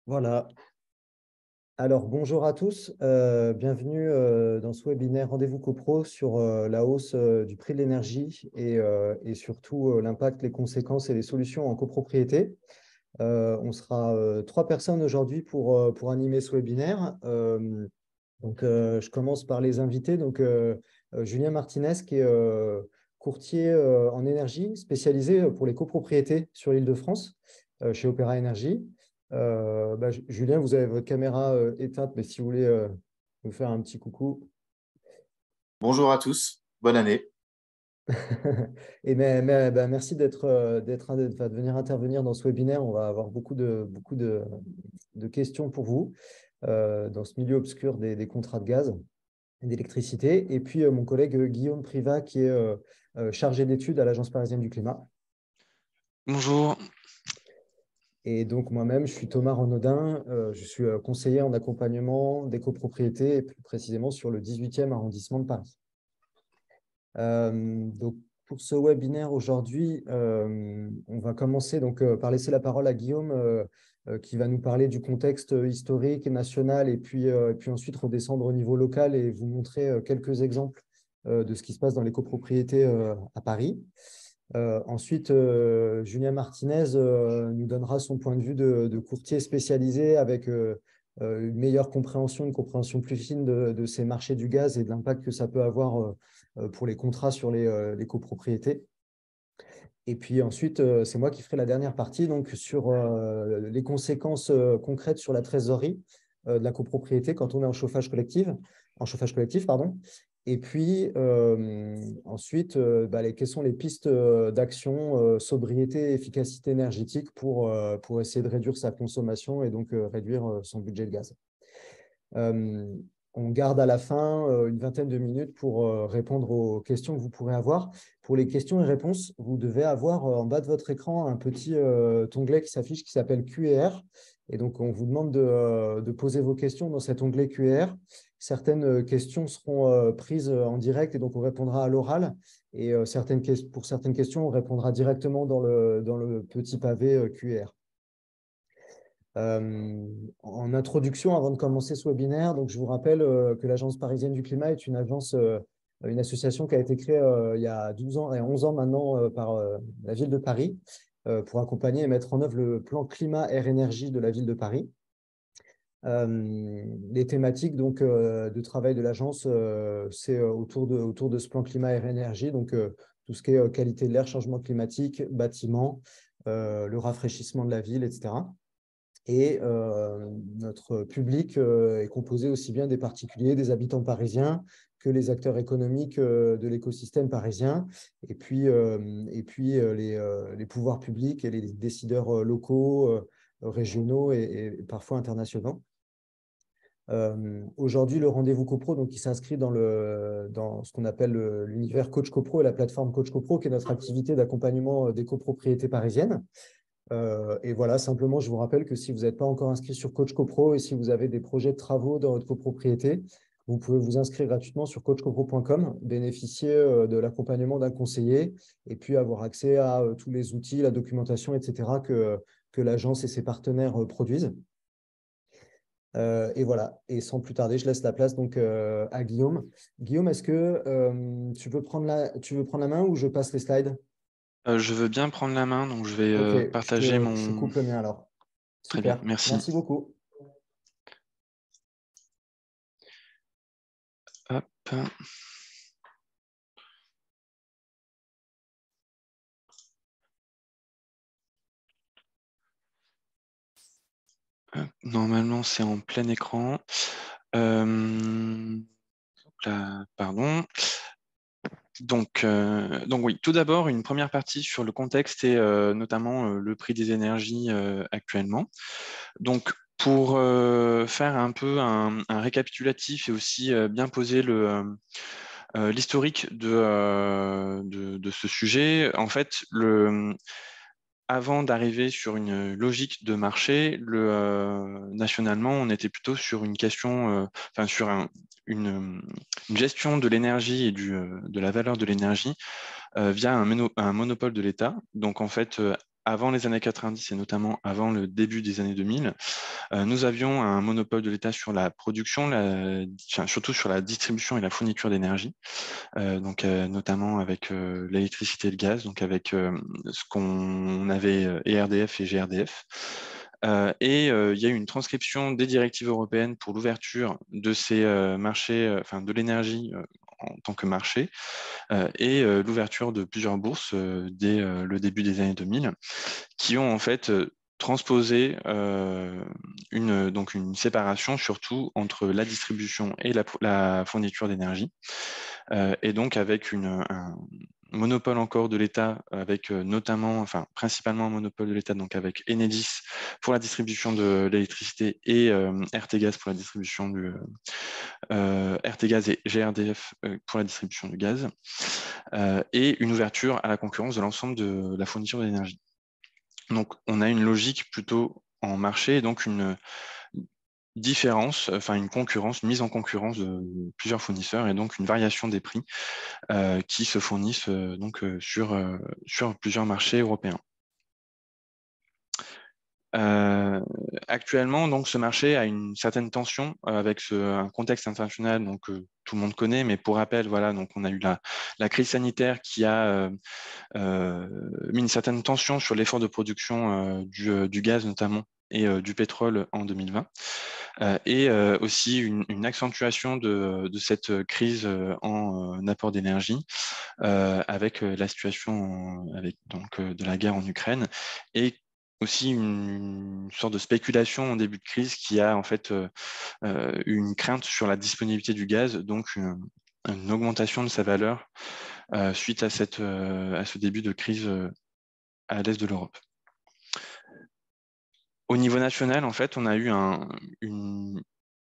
Voilà. Alors, bonjour à tous. Bienvenue dans ce webinaire Rendez-vous CoPro sur la hausse du prix de l'énergie et surtout l'impact, les conséquences et les solutions en copropriété. On sera trois personnes aujourd'hui pour animer ce webinaire. Je commence par les invités. Julien Martinez, qui est courtier en énergie, spécialisé pour les copropriétés sur l'Île-de-France, chez Opéra Énergie. Julien, vous avez votre caméra éteinte, mais si vous voulez nous faire un petit coucou. Bonjour à tous, bonne année. Merci de venir intervenir dans ce webinaire. On va avoir beaucoup de questions pour vous dans ce milieu obscur des contrats de gaz et d'électricité. Et puis, mon collègue Guillaume Privat, qui est chargé d'études à l'Agence parisienne du climat. Bonjour. Et donc, moi-même, je suis Thomas Renaudin. Je suis conseiller en accompagnement des copropriétés, et plus précisément sur le 18e arrondissement de Paris. Pour ce webinaire aujourd'hui, on va commencer par laisser la parole à Guillaume, qui va nous parler du contexte historique et national, et puis ensuite redescendre au niveau local et vous montrer quelques exemples de ce qui se passe dans les copropriétés à Paris. Ensuite, Julien Martinez nous donnera son point de vue de courtier spécialisé avec une meilleure compréhension, une compréhension plus fine de ces marchés du gaz et de l'impact que ça peut avoir pour les contrats sur les copropriétés. Et puis ensuite, c'est moi qui ferai la dernière partie donc sur les conséquences concrètes sur la trésorerie de la copropriété quand on est en chauffage collectif, pardon. Et puis ensuite, quelles sont les pistes d'action sobriété et efficacité énergétique pour essayer de réduire sa consommation et donc réduire son budget de gaz. On garde à la fin une vingtaine de minutes pour répondre aux questions que vous pourrez avoir. Pour les questions et réponses, vous devez avoir en bas de votre écran un petit onglet qui s'affiche qui s'appelle Q&R. Et donc, on vous demande de poser vos questions dans cet onglet Q&R. Certaines questions seront prises en direct et donc on répondra à l'oral. Et pour certaines questions, on répondra directement dans le petit pavé Q&R. En introduction, avant de commencer ce webinaire, donc je vous rappelle que l'Agence parisienne du climat est une association qui a été créée il y a 12 ans et 11 ans maintenant par la ville de Paris pour accompagner et mettre en œuvre le plan climat-air-énergie de la ville de Paris. Les thématiques de travail de l'agence, c'est autour de ce plan climat-air-énergie, donc tout ce qui est qualité de l'air, changement climatique, bâtiment, le rafraîchissement de la ville, etc. Et notre public est composé aussi bien des particuliers, des habitants parisiens, que les acteurs économiques de l'écosystème parisien, et puis les pouvoirs publics et les décideurs locaux, régionaux et parfois internationaux. Aujourd'hui, le rendez-vous CoPro, donc, qui s'inscrit dans ce qu'on appelle l'univers Coach CoPro et la plateforme Coach CoPro, qui est notre activité d'accompagnement des copropriétés parisiennes. Et voilà, simplement, je vous rappelle que si vous n'êtes pas encore inscrit sur Coach CoPro et si vous avez des projets de travaux dans votre copropriété, vous pouvez vous inscrire gratuitement sur coachcopro.com, bénéficier de l'accompagnement d'un conseiller et puis avoir accès à tous les outils, la documentation, etc. que l'agence et ses partenaires produisent. Et voilà, et sans plus tarder, je laisse la place à Guillaume. Guillaume, est-ce que tu veux prendre la main ou je passe les slides? Je veux bien prendre la main, donc je vais Ok, partager je mon... coupe le mien alors. Très bien, Super, merci. merci beaucoup. Hop. Normalement, c'est en plein écran. Là, pardon. Donc oui, tout d'abord, une première partie sur le contexte et notamment le prix des énergies actuellement. Donc, pour faire un peu un récapitulatif et aussi bien poser l'historique de ce sujet, en fait, avant d'arriver sur une logique de marché, nationalement, on était plutôt sur une question, sur une gestion de l'énergie et de la valeur de l'énergie via un monopole de l'État. Donc, en fait, avant les années 90 et notamment avant le début des années 2000, nous avions un monopole de l'État sur la production, surtout sur la distribution et la fourniture d'énergie, notamment avec l'électricité et le gaz, donc avec ce qu'on avait ERDF et GRDF. Il y a eu une transcription des directives européennes pour l'ouverture de ces marchés, de l'énergie en tant que marché, l'ouverture de plusieurs bourses dès le début des années 2000, qui ont en fait transposé donc une séparation surtout entre la distribution et la fourniture d'énergie, et donc avec un monopole encore de l'État, avec principalement un monopole de l'État, donc avec Enedis pour la distribution de l'électricité et RTGaz pour la distribution RTGaz et GRDF pour la distribution du gaz, et une ouverture à la concurrence de l'ensemble de la fourniture d'énergie. Donc, on a une logique plutôt en marché, et donc une différence, une concurrence, une mise en concurrence de plusieurs fournisseurs, et donc une variation des prix qui se fournissent sur plusieurs marchés européens. Actuellement, donc, ce marché a une certaine tension avec un contexte international tout le monde connaît, mais pour rappel, voilà, donc on a eu la crise sanitaire qui a mis une certaine tension sur l'effort de production du gaz notamment et du pétrole en 2020, aussi une accentuation de cette crise en apport d'énergie avec la situation de la guerre en Ukraine, et aussi une sorte de spéculation en début de crise qui a en fait une crainte sur la disponibilité du gaz, donc une augmentation de sa valeur suite à ce début de crise à l'est de l'Europe. Au niveau national, en fait, on a eu une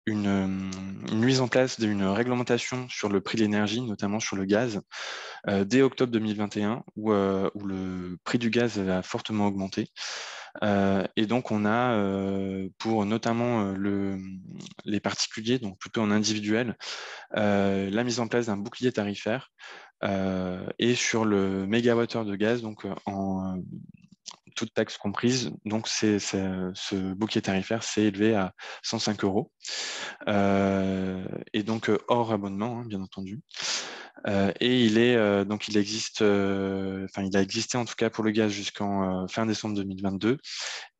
mise en place d'une réglementation sur le prix de l'énergie, notamment sur le gaz, dès octobre 2021, où le prix du gaz a fortement augmenté. Et donc, on a, pour notamment les particuliers, donc plutôt en individuel, la mise en place d'un bouclier tarifaire, et sur le mégawattheure de gaz, donc en toute taxe comprise, donc ce bouclier tarifaire s'est élevé à 105 €, et donc hors abonnement, hein, bien entendu. Et il existe, il a existé en tout cas pour le gaz jusqu'en fin décembre 2022,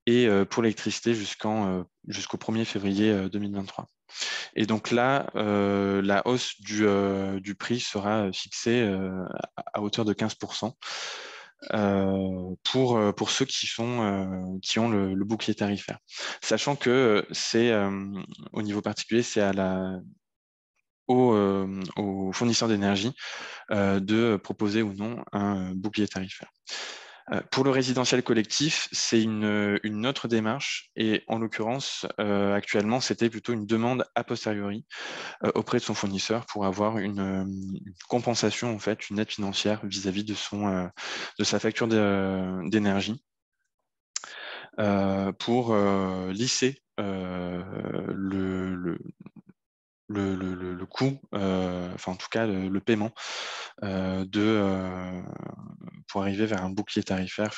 et pour l'électricité jusqu'au 1er février 2023. Et donc là, la hausse du prix sera fixée à hauteur de 15%. Pour ceux qui ont le bouclier tarifaire. Sachant que c'est au niveau particulier, c'est aux fournisseurs d'énergie de proposer ou non un bouclier tarifaire. Pour le résidentiel collectif, c'est une autre démarche, et en l'occurrence, actuellement, c'était plutôt une demande a posteriori auprès de son fournisseur pour avoir une compensation, en fait, une aide financière vis-à-vis de sa facture d'énergie, pour lisser le coût, en tout cas le paiement, pour arriver vers un bouclier tarifaire,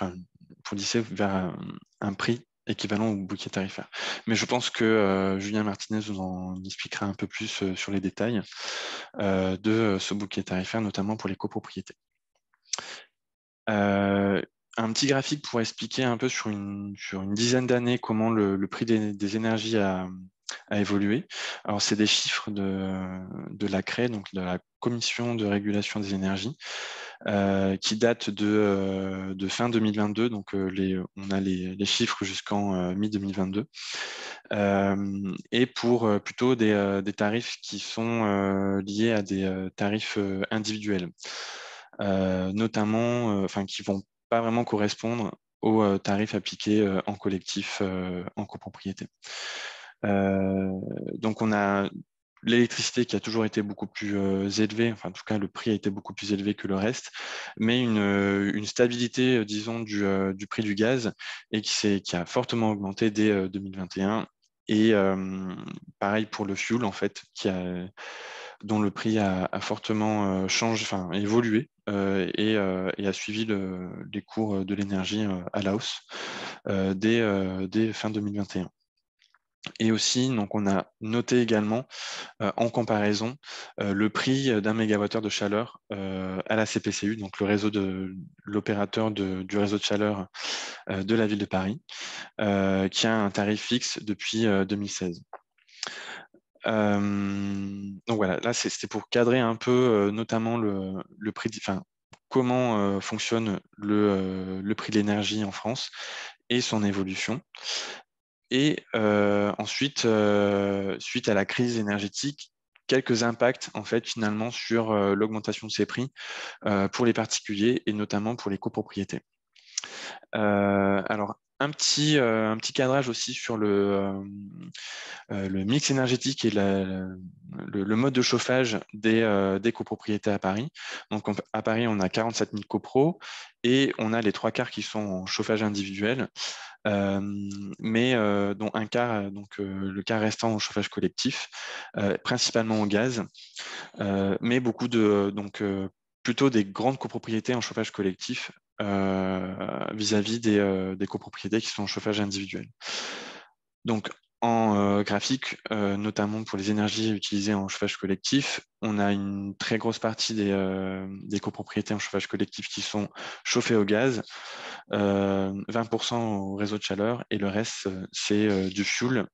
pour lisser vers un prix équivalent au bouclier tarifaire. Mais je pense que Julien Martinez vous en expliquera un peu plus sur les détails de ce bouclier tarifaire, notamment pour les copropriétés. Un petit graphique pour expliquer un peu sur une dizaine d'années comment le prix des énergies a évolué. Alors, c'est des chiffres de la CRE, donc de la Commission de régulation des énergies, qui datent de fin 2022. Donc, on a les chiffres jusqu'en mi-2022. Et pour plutôt des tarifs qui sont liés à des tarifs individuels, notamment, qui vont pas vraiment correspondre aux tarifs appliqués en collectif en copropriété. Donc, on a l'électricité qui a toujours été beaucoup plus élevée, en tout cas le prix a été beaucoup plus élevé que le reste, mais une stabilité, disons, du prix du gaz, et qui a fortement augmenté dès 2021. Et pareil pour le fuel, en fait, dont le prix a fortement évolué et a suivi les cours de l'énergie à la hausse dès fin 2021. Et aussi, donc, on a noté également en comparaison le prix d'un mégawattheure de chaleur à la CPCU, donc l'opérateur du réseau de chaleur de la ville de Paris, qui a un tarif fixe depuis 2016. Donc voilà, là c'était pour cadrer un peu notamment le prix, comment fonctionne le prix de l'énergie en France et son évolution. Et ensuite, suite à la crise énergétique, quelques impacts en fait finalement sur l'augmentation de ces prix pour les particuliers et notamment pour les copropriétés. Alors un petit cadrage aussi sur le mix énergétique et le mode de chauffage des copropriétés à Paris. Donc à Paris, on a 47 000 copros et on a les 3/4 qui sont en chauffage individuel. Mais dont un quart, le quart restant au chauffage collectif, principalement au gaz, mais beaucoup plutôt des grandes copropriétés en chauffage collectif vis-à-vis des copropriétés qui sont en chauffage individuel. Donc en graphique, notamment pour les énergies utilisées en chauffage collectif, on a une très grosse partie des copropriétés en chauffage collectif qui sont chauffées au gaz, 20% au réseau de chaleur et le reste, c'est du fuel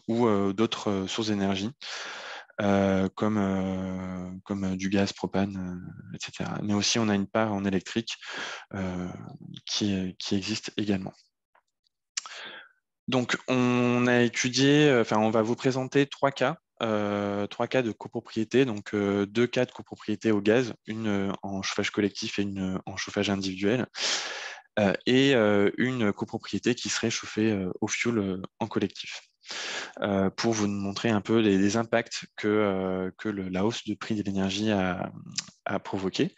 ou d'autres sources d'énergie. Comme du gaz, propane, etc. Mais aussi, on a une part en électrique qui existe également. Donc, on a étudié, on va vous présenter 3 cas. 3 cas de copropriété, donc 2 cas de copropriété au gaz, une en chauffage collectif et une en chauffage individuel, et une copropriété qui serait chauffée au fioul en collectif. Pour vous montrer un peu les impacts que la hausse du prix de l'énergie a provoqué.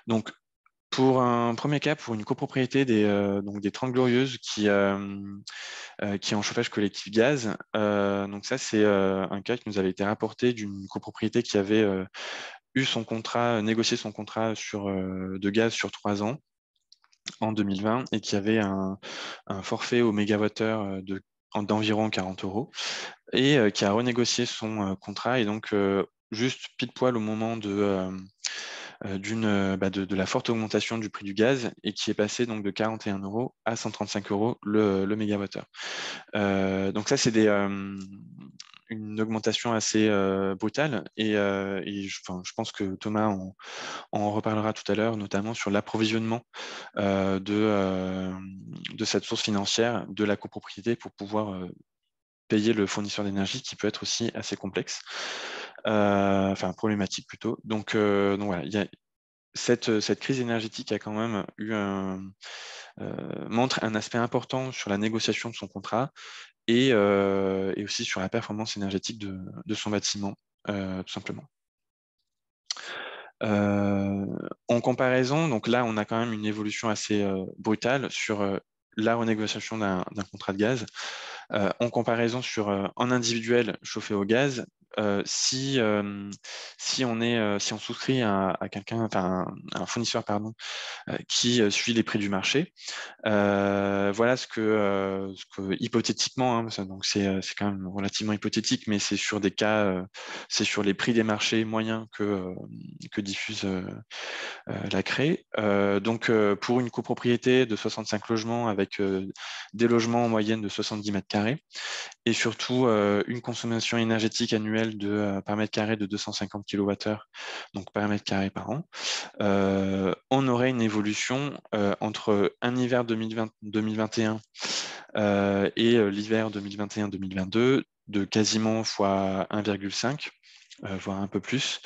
Donc, pour un premier cas, pour une copropriété des 30 Glorieuses qui est en chauffage collectif gaz, donc ça, c'est un cas qui nous avait été rapporté d'une copropriété qui avait eu son contrat, négocié son contrat de gaz sur 3 ans en 2020 et qui avait un forfait au mégawattheure d'environ 40 € et qui a renégocié son contrat et donc juste pile poil au moment de la forte augmentation du prix du gaz et qui est passé donc de 41 € à 135 € le mégawattheure. Donc ça, c'est une augmentation assez brutale et je pense que Thomas en reparlera tout à l'heure, notamment sur l'approvisionnement de cette source financière de la copropriété pour pouvoir payer le fournisseur d'énergie qui peut être aussi assez complexe, problématique plutôt. Donc voilà, il y a cette crise énergétique a quand même montre un aspect important sur la négociation de son contrat et aussi sur la performance énergétique de son bâtiment, tout simplement. En comparaison, donc là, on a quand même une évolution assez brutale sur la renégociation d'un contrat de gaz. En comparaison en individuel chauffé au gaz, si on souscrit à quelqu'un, un fournisseur qui suit les prix du marché, voilà ce que hypothétiquement, donc c'est quand même relativement hypothétique, mais c'est sur des cas, c'est sur les prix des marchés moyens que diffuse la CRE. Donc pour une copropriété de 65 logements avec des logements en moyenne de 70 mètres carrés et surtout une consommation énergétique annuelle par mètre carré de 250 kWh, donc par mètre carré par an, on aurait une évolution entre un hiver 2021 et l'hiver 2021-2022 de quasiment fois 1,5, voire un peu plus,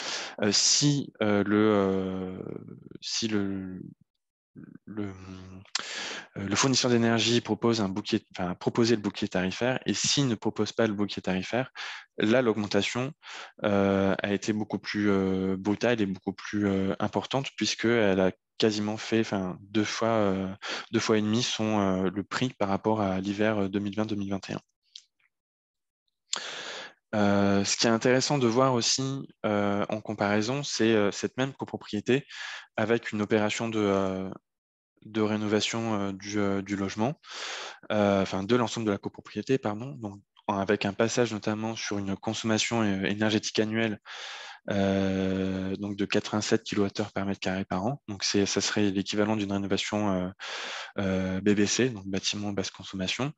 si le fournisseur d'énergie proposait le bouclier tarifaire, et s'il ne propose pas le bouclier tarifaire, là, l'augmentation a été beaucoup plus brutale et beaucoup plus importante, puisqu'elle a quasiment fait 2 fois et demi le prix par rapport à l'hiver 2020-2021. Ce qui est intéressant de voir aussi en comparaison, c'est cette même copropriété avec une opération de rénovation du logement, enfin de l'ensemble de la copropriété, pardon, donc avec un passage notamment sur une consommation énergétique annuelle donc de 87 kWh par mètre carré par an. Donc ça serait l'équivalent d'une rénovation BBC, donc bâtiment basse consommation.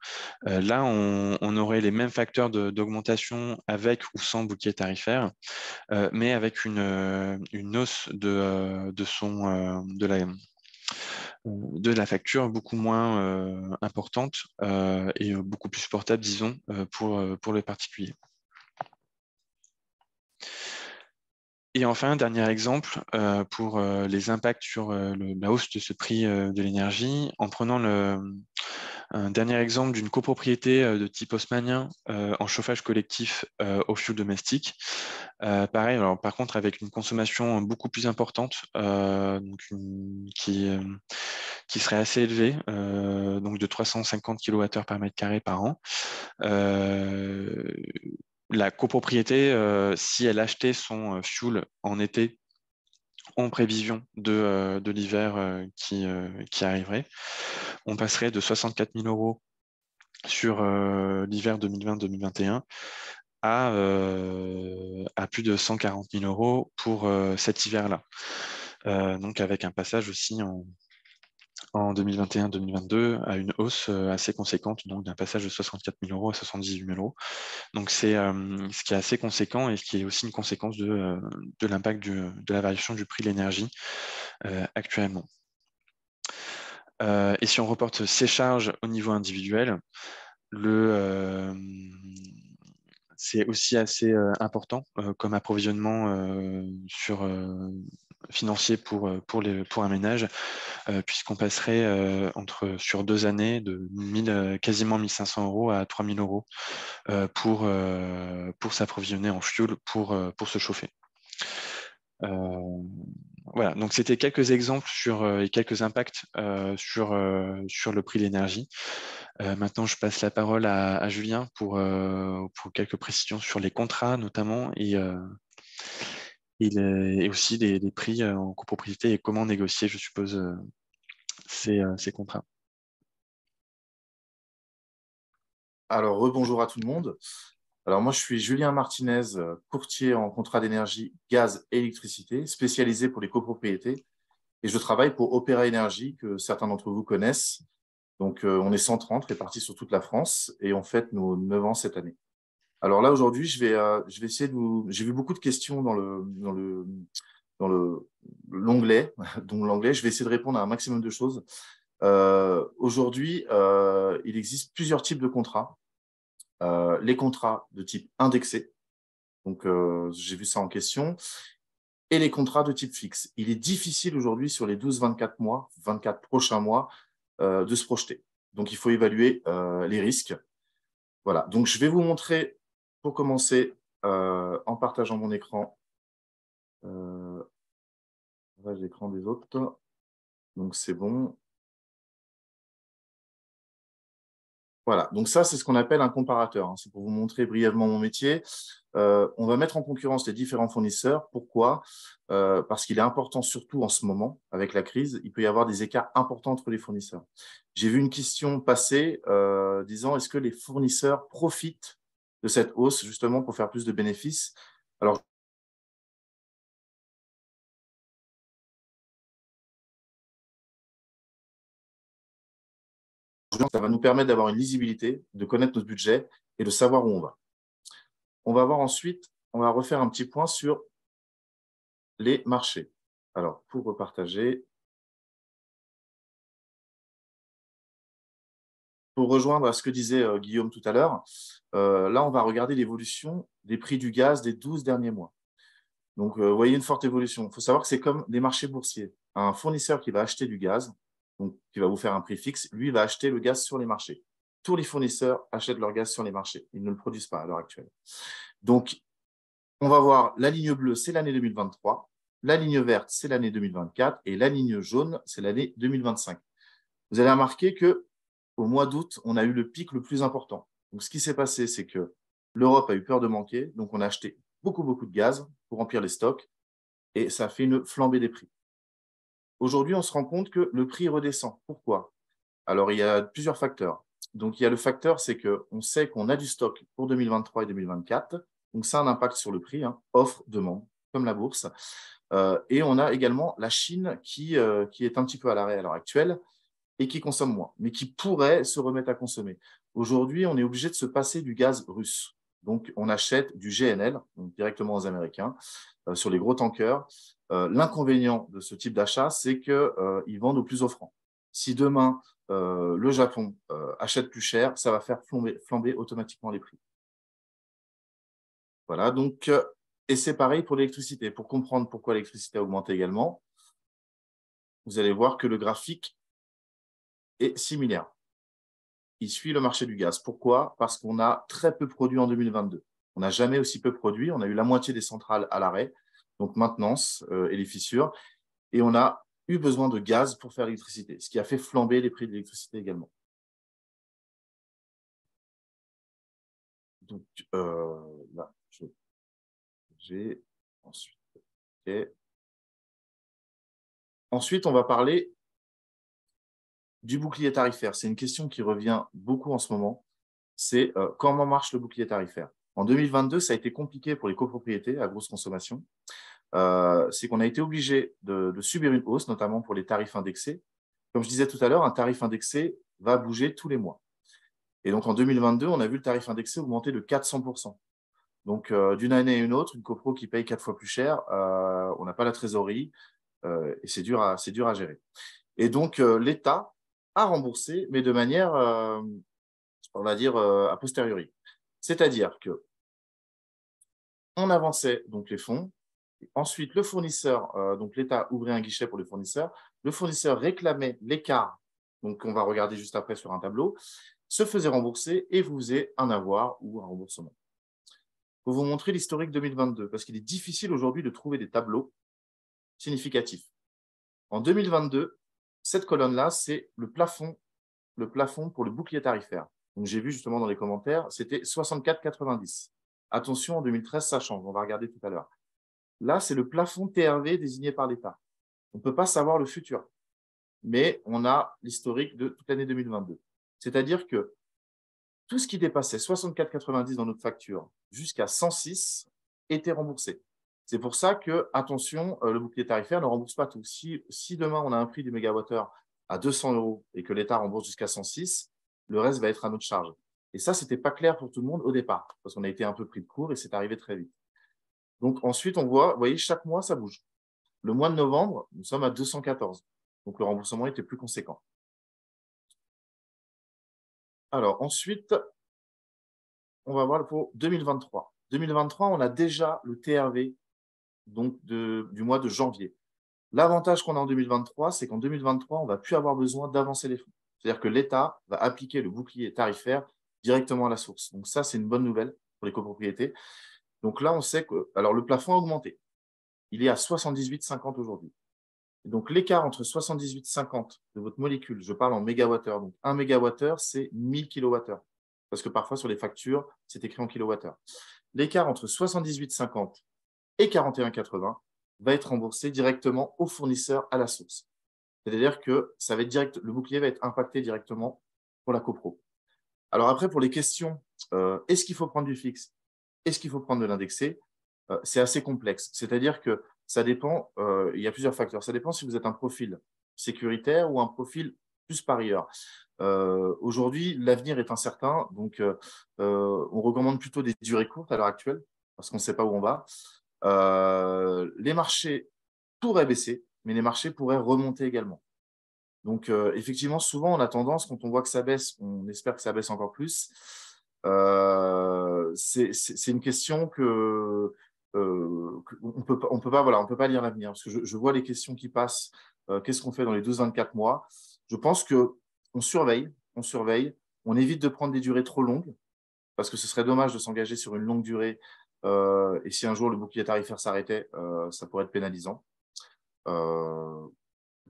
Là, on aurait les mêmes facteurs d'augmentation avec ou sans bouclier tarifaire, mais avec une hausse de la facture beaucoup moins importante et beaucoup plus supportable, disons, pour le particulier. Et enfin, un dernier exemple pour les impacts sur la hausse de ce prix de l'énergie, en prenant un dernier exemple d'une copropriété de type haussmannien en chauffage collectif au fioul domestique. Pareil, alors, par contre, avec une consommation beaucoup plus importante, donc qui serait assez élevée, donc de 350 kWh par mètre carré par an. La copropriété, si elle achetait son fuel en été en prévision de l'hiver qui arriverait, on passerait de 64 000 € sur l'hiver 2020-2021 à plus de 140 000 € pour cet hiver-là. Donc avec un passage aussi en 2021-2022 à une hausse assez conséquente, donc d'un passage de 64 000 € à 78 000 €. Donc c'est ce qui est assez conséquent et ce qui est aussi une conséquence de l'impact de la variation du prix de l'énergie actuellement. Et si on reporte ces charges au niveau individuel, c'est aussi assez important comme approvisionnement financier pour un ménage, puisqu'on passerait sur 2 années de quasiment 1 500 € à 3 000 € pour s'approvisionner en fuel pour se chauffer. Voilà, donc c'était quelques exemples et quelques impacts sur le prix de l'énergie. Maintenant, je passe la parole à Julien pour quelques précisions sur les contrats notamment et aussi les prix en copropriété et comment négocier, je suppose, ces contrats. Alors, rebonjour à tout le monde. Alors, moi, je suis Julien Martinez, courtier en contrat d'énergie, gaz et électricité, spécialisé pour les copropriétés. Et je travaille pour Opéra Énergie, que certains d'entre vous connaissent. Donc, on est 130 répartis sur toute la France et on fête nos 9 ans cette année. Alors là, aujourd'hui, je vais essayer de vous… J'ai vu beaucoup de questions dans l'onglet. Donc, l'onglet, je vais essayer de répondre à un maximum de choses. Aujourd'hui, il existe plusieurs types de contrats. Les contrats de type indexé, donc j'ai vu ça en question, et les contrats de type fixe. Il est difficile aujourd'hui sur les 12-24 mois, 24 prochains mois, de se projeter. Donc, il faut évaluer les risques. Voilà, donc je vais vous montrer, pour commencer, en partageant mon écran, l'écran des autres, donc c'est bon. Voilà, donc ça, c'est ce qu'on appelle un comparateur. Hein. C'est pour vous montrer brièvement mon métier. On va mettre en concurrence les différents fournisseurs. Pourquoi? Parce qu'il est important, surtout en ce moment, avec la crise, il peut y avoir des écarts importants entre les fournisseurs. J'ai vu une question passer disant, est-ce que les fournisseurs profitent de cette hausse justement pour faire plus de bénéfices? Alors, ça va nous permettre d'avoir une lisibilité, de connaître notre budget et de savoir où on va. On va voir ensuite, on va refaire un petit point sur les marchés. Alors, pour repartager, pour rejoindre à ce que disait Guillaume tout à l'heure, là, on va regarder l'évolution des prix du gaz des 12 derniers mois. Donc, vous voyez une forte évolution. Il faut savoir que c'est comme des marchés boursiers. Un fournisseur qui va acheter du gaz, donc qui va vous faire un prix fixe, lui, va acheter le gaz sur les marchés. Tous les fournisseurs achètent leur gaz sur les marchés. Ils ne le produisent pas à l'heure actuelle. Donc, on va voir la ligne bleue, c'est l'année 2023. La ligne verte, c'est l'année 2024. Et la ligne jaune, c'est l'année 2025. Vous allez remarquer qu'au mois d'août, on a eu le pic le plus important. Donc, ce qui s'est passé, c'est que L'Europe a eu peur de manquer, donc on a acheté beaucoup de gaz pour remplir les stocks et ça a fait une flambée des prix. Aujourd'hui, on se rend compte que le prix redescend. Pourquoi? Alors, il y a plusieurs facteurs. Donc, il y a le facteur, c'est qu'on sait qu'on a du stock pour 2023 et 2024. Donc, ça a un impact sur le prix, hein, offre-demande, comme la bourse. Et on a également la Chine qui est un petit peu à l'arrêt à l'heure actuelle et qui consomme moins, mais qui pourrait se remettre à consommer. Aujourd'hui, on est obligé de se passer du gaz russe. Donc, on achète du GNL, donc directement aux Américains, sur les gros tankers. L'inconvénient de ce type d'achat, c'est qu'ils vendent au plus offrant. Si demain, le Japon achète plus cher, ça va faire flamber automatiquement les prix. Voilà, donc, et c'est pareil pour l'électricité. Pour comprendre pourquoi l'électricité a augmenté également, vous allez voir que le graphique est similaire. Il suit le marché du gaz. Pourquoi? Parce qu'on a très peu produit en 2022. On n'a jamais aussi peu produit. On a eu la moitié des centrales à l'arrêt, donc maintenance et les fissures. Et on a eu besoin de gaz pour faire l'électricité, ce qui a fait flamber les prix de l'électricité également. Donc, là, j'ai ensuite. Okay. Ensuite, on va parler du bouclier tarifaire. C'est une question qui revient beaucoup en ce moment. C'est comment marche le bouclier tarifaire. En 2022, ça a été compliqué pour les copropriétés à grosse consommation. C'est qu'on a été obligé de subir une hausse, notamment pour les tarifs indexés. Comme je disais tout à l'heure, un tarif indexé va bouger tous les mois. Et donc, en 2022, on a vu le tarif indexé augmenter de 400%. Donc, d'une année à une autre, une copro qui paye 4 fois plus cher, on n'a pas la trésorerie et c'est dur à gérer. Et donc, l'État a remboursé, mais de manière, on va dire, a posteriori. C'est-à-dire que on avançait donc les fonds. Ensuite, le fournisseur, donc l'État ouvrait un guichet pour le fournisseur réclamait l'écart, donc on va regarder juste après sur un tableau, se faisait rembourser et vous faisiez un avoir ou un remboursement. Pour vous montrer l'historique 2022, parce qu'il est difficile aujourd'hui de trouver des tableaux significatifs. En 2022, cette colonne-là, c'est le plafond pour le bouclier tarifaire. Donc j'ai vu justement dans les commentaires, c'était 64,90. Attention, en 2013, ça change, on va regarder tout à l'heure. Là, c'est le plafond TRV désigné par l'État. On ne peut pas savoir le futur, mais on a l'historique de toute l'année 2022. C'est-à-dire que tout ce qui dépassait 64,90 dans notre facture jusqu'à 106 était remboursé. C'est pour ça que, attention, le bouclier tarifaire ne rembourse pas tout. Si demain, on a un prix du mégawattheure à 200 € et que l'État rembourse jusqu'à 106, le reste va être à notre charge. Et ça, ce n'était pas clair pour tout le monde au départ, parce qu'on a été un peu pris de court et c'est arrivé très vite. Donc ensuite, on voit, vous voyez, chaque mois, ça bouge. Le mois de novembre, nous sommes à 214. Donc le remboursement était plus conséquent. Alors ensuite, on va voir pour 2023. 2023, on a déjà le TRV donc du mois de janvier. L'avantage qu'on a en 2023, c'est qu'en 2023, on ne va plus avoir besoin d'avancer les fonds. C'est-à-dire que l'État va appliquer le bouclier tarifaire directement à la source. Donc ça, c'est une bonne nouvelle pour les copropriétés. Donc là, on sait que alors le plafond a augmenté. Il est à 78,50 aujourd'hui. Donc l'écart entre 78,50 de votre molécule, je parle en mégawattheure. Donc 1 mégawattheure, c'est 1000 kWh. Parce que parfois, sur les factures, c'est écrit en kilowattheure. L'écart entre 78,50 et 41,80 va être remboursé directement au fournisseur à la source. C'est-à-dire que ça va être direct, le bouclier va être impacté directement pour la copro. Alors après, pour les questions, est-ce qu'il faut prendre du fixe? Est-ce qu'il faut prendre de l'indexé? C'est assez complexe. C'est-à-dire que ça dépend, il y a plusieurs facteurs. Ça dépend si vous êtes un profil sécuritaire ou un profil plus parieur. Aujourd'hui, l'avenir est incertain, donc on recommande plutôt des durées courtes à l'heure actuelle, parce qu'on ne sait pas où on va. Les marchés pourraient baisser, mais les marchés pourraient remonter également. Donc, effectivement, souvent, on a tendance, quand on voit que ça baisse, on espère que ça baisse encore plus. C'est une question que on peut pas, voilà, on peut pas lire l'avenir. Parce que je vois les questions qui passent. Qu'est-ce qu'on fait dans les 12-24 mois? Je pense qu'on surveille, on évite de prendre des durées trop longues, parce que ce serait dommage de s'engager sur une longue durée. Et si un jour le bouclier tarifaire s'arrêtait, ça pourrait être pénalisant.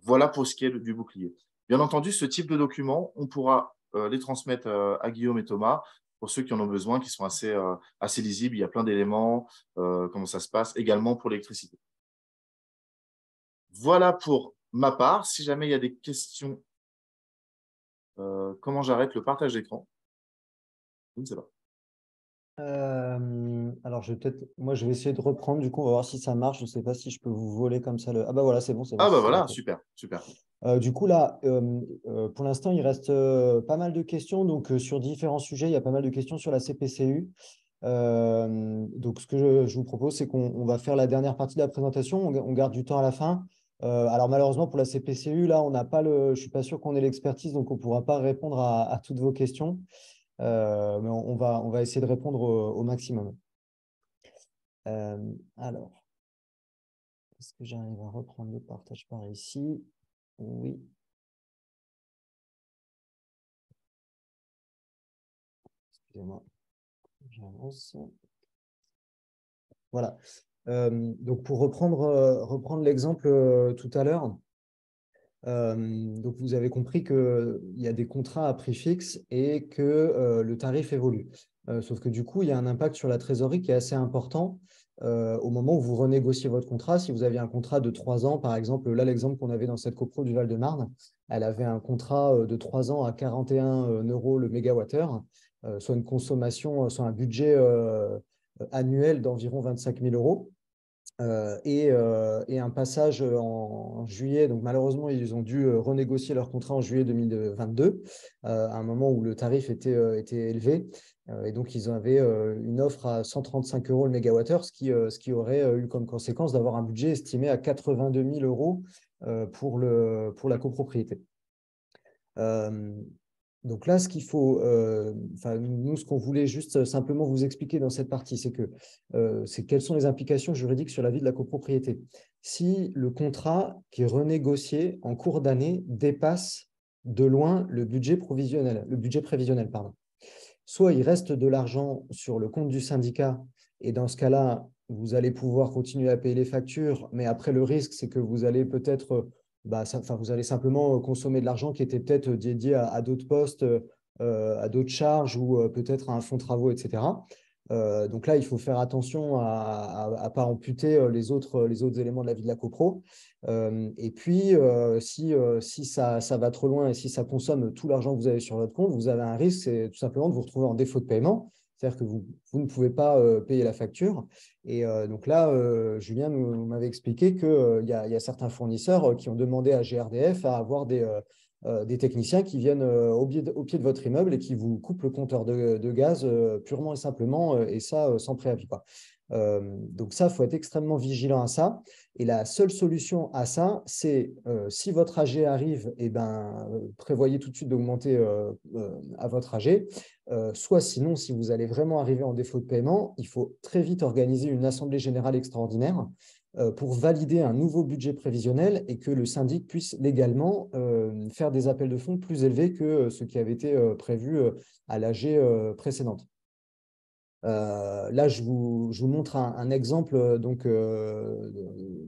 Voilà pour ce qui est du bouclier. Bien entendu, ce type de documents, on pourra les transmettre à Guillaume et Thomas pour ceux qui en ont besoin, qui sont assez lisibles. Il y a plein d'éléments, comment ça se passe, également pour l'électricité. Voilà pour ma part. Si jamais il y a des questions, comment j'arrête le partage d'écran? Je ne sais pas. Alors, moi, je vais essayer de reprendre. Du coup, on va voir si ça marche. Je ne sais pas si je peux vous voler comme ça le. Ah, bah voilà, c'est bon, c'est bon. Ah bah voilà, super, super. Du coup, là, pour l'instant, il reste pas mal de questions. Donc, sur différents sujets, il y a pas mal de questions sur la CPCU. Donc, ce que je vous propose, c'est qu'on va faire la dernière partie de la présentation. On garde du temps à la fin. Alors, malheureusement, pour la CPCU, là, on n'a pas je ne suis pas sûr qu'on ait l'expertise, donc on ne pourra pas répondre à toutes vos questions. Mais on va essayer de répondre au maximum. Alors, est-ce que j'arrive à reprendre le partage par ici? Oui. Excusez-moi, j'avance. Voilà. Donc, pour reprendre l'exemple tout à l'heure, donc vous avez compris qu'il y a des contrats à prix fixe et que le tarif évolue. Sauf que du coup, il y a un impact sur la trésorerie qui est assez important au moment où vous renégociez votre contrat. Si vous aviez un contrat de 3 ans, par exemple, là, l'exemple qu'on avait dans cette copro du Val-de-Marne, elle avait un contrat de 3 ans à 41 € le mégawattheure, soit une consommation, soit un budget annuel d'environ 25 000 €. Et un passage en juillet. Donc, malheureusement, ils ont dû renégocier leur contrat en juillet 2022, à un moment où le tarif était élevé. Et donc, ils avaient une offre à 135 € le mégawattheure, ce qui aurait eu comme conséquence d'avoir un budget estimé à 82 000 € pour la copropriété. Donc là, ce qu'il faut, nous, ce qu'on voulait juste simplement vous expliquer dans cette partie, c'est quelles sont les implications juridiques sur la vie de la copropriété. Si le contrat qui est renégocié en cours d'année dépasse de loin le budget prévisionnel, pardon. Soit il reste de l'argent sur le compte du syndicat, et dans ce cas-là, vous allez pouvoir continuer à payer les factures, mais après, le risque, c'est que vous allez peut-être vous allez simplement consommer de l'argent qui était peut-être dédié à d'autres postes, à d'autres charges ou peut-être à un fonds de travaux, etc. Donc là, il faut faire attention à ne pas amputer les autres éléments de la vie de la copro. Et puis, si ça va trop loin et si ça consomme tout l'argent que vous avez sur votre compte, vous avez un risque, c'est tout simplement de vous retrouver en défaut de paiement. C'est-à-dire que vous ne pouvez pas payer la facture. Et donc là, Julien m'avait expliqué qu'il y a certains fournisseurs qui ont demandé à GRDF à avoir des techniciens qui viennent au pied de votre immeuble et qui vous coupent le compteur de gaz purement et simplement, et ça sans préavis, quoi. Donc ça, il faut être extrêmement vigilant à ça. Et la seule solution à ça, c'est si votre AG arrive, prévoyez tout de suite d'augmenter à votre AG. Soit sinon, si vous allez vraiment arriver en défaut de paiement, il faut très vite organiser une assemblée générale extraordinaire pour valider un nouveau budget prévisionnel et que le syndic puisse légalement faire des appels de fonds plus élevés que ce qui avait été prévu à l'AG précédente. Là, je vous montre un exemple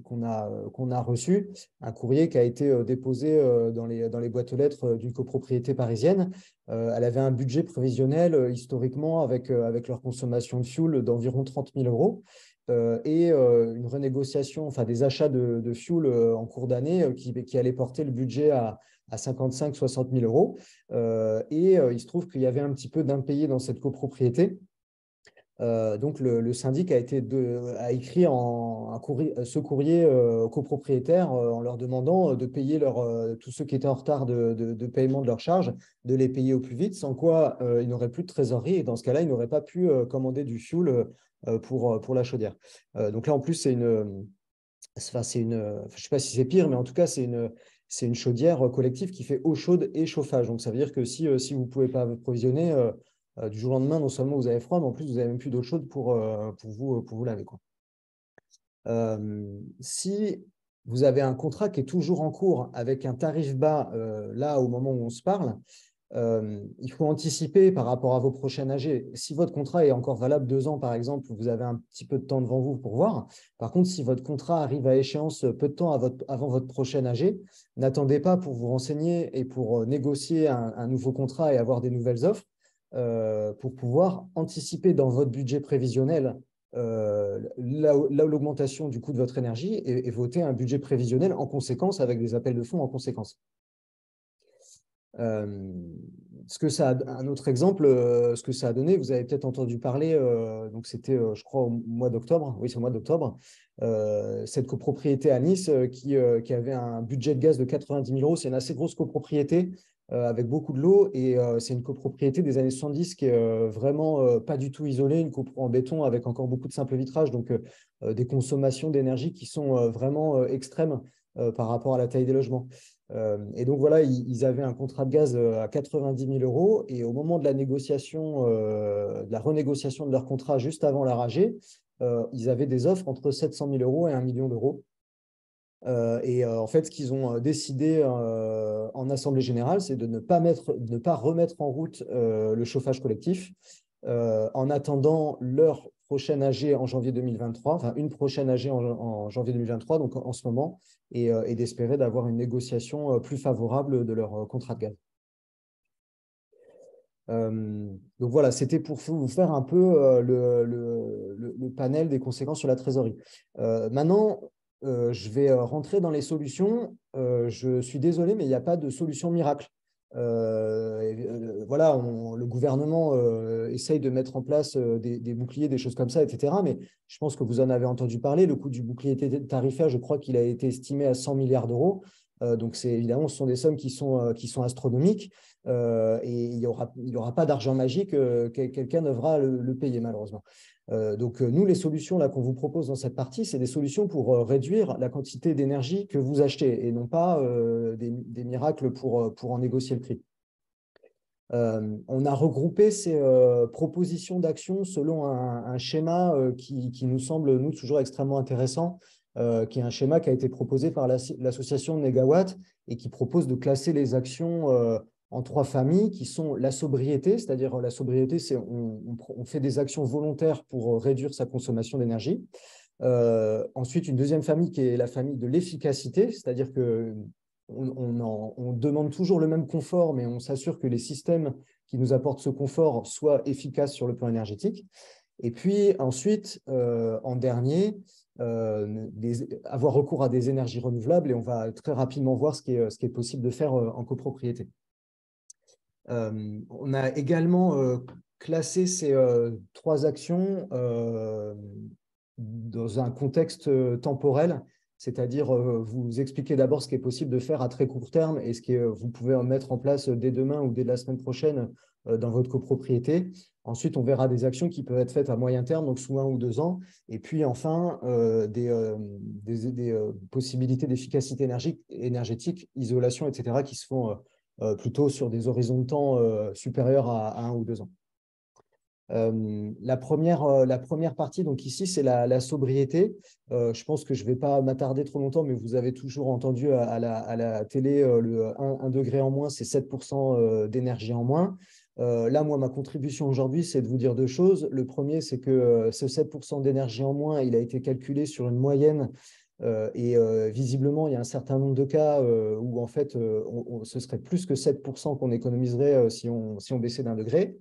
qu'on a reçu, un courrier qui a été déposé dans les boîtes aux lettres d'une copropriété parisienne. Elle avait un budget prévisionnel historiquement avec leur consommation de fuel d'environ 30 000 € et une renégociation, des achats de fuel en cours d'année qui allait porter le budget à 55-60 000 €. Il se trouve qu'il y avait un petit peu d'impayé dans cette copropriété. Donc, le syndic a écrit ce courrier aux copropriétaires en leur demandant de payer tous ceux qui étaient en retard de paiement de leurs charges, de les payer au plus vite, sans quoi ils n'auraient plus de trésorerie. Et dans ce cas-là, ils n'auraient pas pu commander du fuel pour la chaudière. Donc là, en plus, je ne sais pas si c'est pire, mais en tout cas, c'est une chaudière collective qui fait eau chaude et chauffage. Donc, ça veut dire que si vous ne pouvez pas approvisionner, du jour au lendemain, non seulement vous avez froid, mais en plus, vous n'avez même plus d'eau chaude pour vous laver, quoi. Si vous avez un contrat qui est toujours en cours avec un tarif bas, là, au moment où on se parle, il faut anticiper par rapport à vos prochaines AG. Si votre contrat est encore valable 2 ans, par exemple, vous avez un petit peu de temps devant vous pour voir. Par contre, si votre contrat arrive à échéance peu de temps avant votre prochaine AG, n'attendez pas pour vous renseigner et pour négocier un nouveau contrat et avoir des nouvelles offres. pour pouvoir anticiper dans votre budget prévisionnel l'augmentation du coût de votre énergie et voter un budget prévisionnel en conséquence avec des appels de fonds en conséquence. Un autre exemple, ce que ça a donné, vous avez peut-être entendu parler, donc c'était, je crois, au mois d'octobre, oui, c'est au mois d'octobre, cette copropriété à Nice qui avait un budget de gaz de 90 000 euros. C'est une assez grosse copropriété avec beaucoup de lots et c'est une copropriété des années 70 qui est vraiment pas du tout isolée, une copro en béton avec encore beaucoup de simple vitrage, donc des consommations d'énergie qui sont vraiment extrêmes par rapport à la taille des logements. Et donc voilà, ils avaient un contrat de gaz à 90 000 euros et au moment de la négociation, de la renégociation de leur contrat juste avant la RAGé, ils avaient des offres entre 700 000 euros et 1 million d'euros. En fait, ce qu'ils ont décidé en Assemblée générale, c'est de ne pas remettre en route le chauffage collectif en attendant leur prochaine AG en janvier 2023, enfin une prochaine AG en janvier 2023, donc en ce moment, et d'espérer d'avoir une négociation plus favorable de leur contrat de gaz. Donc voilà, c'était pour vous faire un peu le panel des conséquences sur la trésorerie. Maintenant, je vais rentrer dans les solutions. Je suis désolé, mais il n'y a pas de solution miracle. Voilà, le gouvernement essaye de mettre en place des boucliers, des choses comme ça, etc. Mais je pense que vous en avez entendu parler. Le coût du bouclier tarifaire, je crois qu'il a été estimé à 100 milliards d'euros. Donc, évidemment, ce sont des sommes qui sont astronomiques et il n'y aura pas d'argent magique. Quelqu'un devra le payer, malheureusement. Donc, nous, les solutions qu'on vous propose dans cette partie, c'est des solutions pour réduire la quantité d'énergie que vous achetez et non pas des miracles pour en négocier le prix. On a regroupé ces propositions d'action selon un schéma qui nous semble, nous, toujours extrêmement intéressant, qui est un schéma qui a été proposé par l'association Négawatt et qui propose de classer les actions en 3 familles qui sont la sobriété, c'est-à-dire la sobriété, c'est on fait des actions volontaires pour réduire sa consommation d'énergie. Ensuite, une deuxième famille qui est la famille de l'efficacité, c'est-à-dire que on demande toujours le même confort, mais on s'assure que les systèmes qui nous apportent ce confort soient efficaces sur le plan énergétique. Et puis ensuite, en dernier, avoir recours à des énergies renouvelables, et on va très rapidement voir ce qui est possible de faire en copropriété. On a également classé ces 3 actions dans un contexte temporel, c'est-à-dire vous expliquer d'abord ce qui est possible de faire à très court terme et ce que vous pouvez en mettre en place dès demain ou dès la semaine prochaine dans votre copropriété. Ensuite, on verra des actions qui peuvent être faites à moyen terme, donc sous 1 ou 2 ans. Et puis enfin, des possibilités d'efficacité énergétique, isolation, etc., qui se font plutôt sur des horizons de temps supérieurs à 1 ou 2 ans. La première partie, donc ici, c'est la sobriété. Je pense que je ne vais pas m'attarder trop longtemps, mais vous avez toujours entendu à la télé le 1 degré en moins, c'est 7% d'énergie en moins. Là, moi, ma contribution aujourd'hui, c'est de vous dire 2 choses. Le premier, c'est que ce 7% d'énergie en moins, il a été calculé sur une moyenne visiblement, il y a un certain nombre de cas où en fait, ce serait plus que 7% qu'on économiserait si on baissait d'1 degré.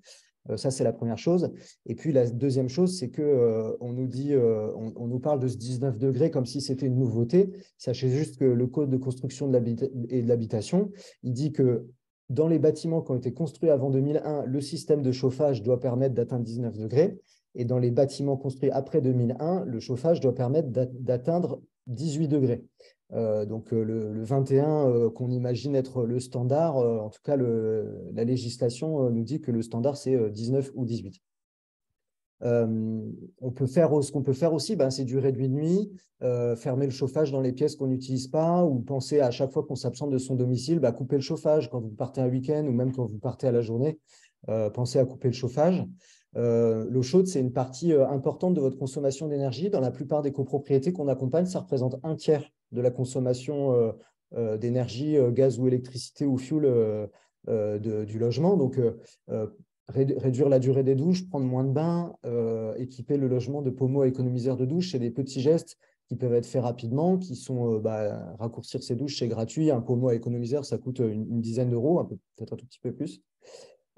Ça, c'est la première chose. Et puis, la deuxième chose, c'est qu'on nous dit, on nous parle de ce 19 degrés comme si c'était une nouveauté. Sachez juste que le Code de construction et de l'habitation, il dit que dans les bâtiments qui ont été construits avant 2001, le système de chauffage doit permettre d'atteindre 19 degrés. Et dans les bâtiments construits après 2001, le chauffage doit permettre d'atteindre 18 degrés. Donc le 21 qu'on imagine être le standard, en tout cas la législation nous dit que le standard c'est 19 ou 18. Ce qu'on peut faire aussi, c'est du réduit de nuit, fermer le chauffage dans les pièces qu'on n'utilise pas ou penser à chaque fois qu'on s'absente de son domicile, couper le chauffage quand vous partez un week-end ou même quand vous partez à la journée, pensez à couper le chauffage. L'eau chaude, c'est une partie importante de votre consommation d'énergie. Dans la plupart des copropriétés qu'on accompagne, ça représente 1/3 de la consommation d'énergie, gaz ou électricité ou fuel du logement. Donc, réduire la durée des douches, prendre moins de bains, équiper le logement de pommeaux à économiseurs de douche, c'est des petits gestes qui peuvent être faits rapidement, qui sont raccourcir ses douches, c'est gratuit. Un pommeau à économiseur, ça coûte une dizaine d'euros, peut-être un tout petit peu plus.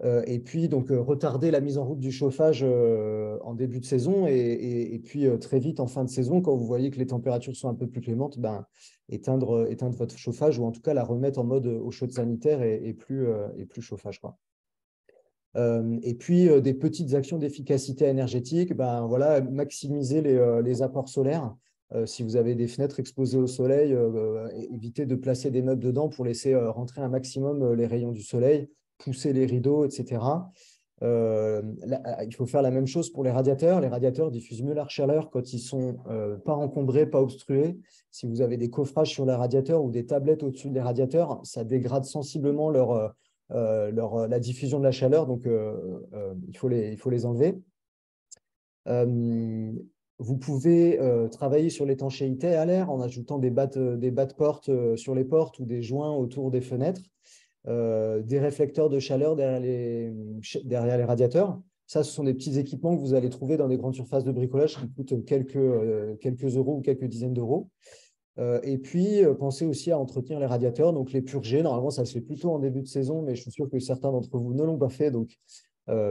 Et puis, donc, retarder la mise en route du chauffage en début de saison et puis très vite en fin de saison, quand vous voyez que les températures sont un peu plus clémentes, ben, éteindre votre chauffage ou en tout cas la remettre en mode eau chaude sanitaire et plus chauffage, quoi. Et puis, des petites actions d'efficacité énergétique, ben, voilà, maximiser les apports solaires. Si vous avez des fenêtres exposées au soleil, évitez de placer des meubles dedans pour laisser rentrer un maximum les rayons du soleil, pousser les rideaux, etc. Il faut faire la même chose pour les radiateurs. Les radiateurs diffusent mieux la chaleur quand ils sont pas encombrés, pas obstrués. Si vous avez des coffrages sur les radiateurs ou des tablettes au-dessus des radiateurs, ça dégrade sensiblement la diffusion de la chaleur, donc il faut les enlever. Vous pouvez travailler sur l'étanchéité à l'air en ajoutant des battes-portes sur les portes ou des joints autour des fenêtres, des réflecteurs de chaleur derrière les radiateurs. Ça, ce sont des petits équipements que vous allez trouver dans des grandes surfaces de bricolage qui coûtent quelques euros ou quelques dizaines d'euros. Et puis, pensez aussi à entretenir les radiateurs, donc les purger. Normalement, ça se fait plutôt en début de saison, mais je suis sûr que certains d'entre vous ne l'ont pas fait. Donc,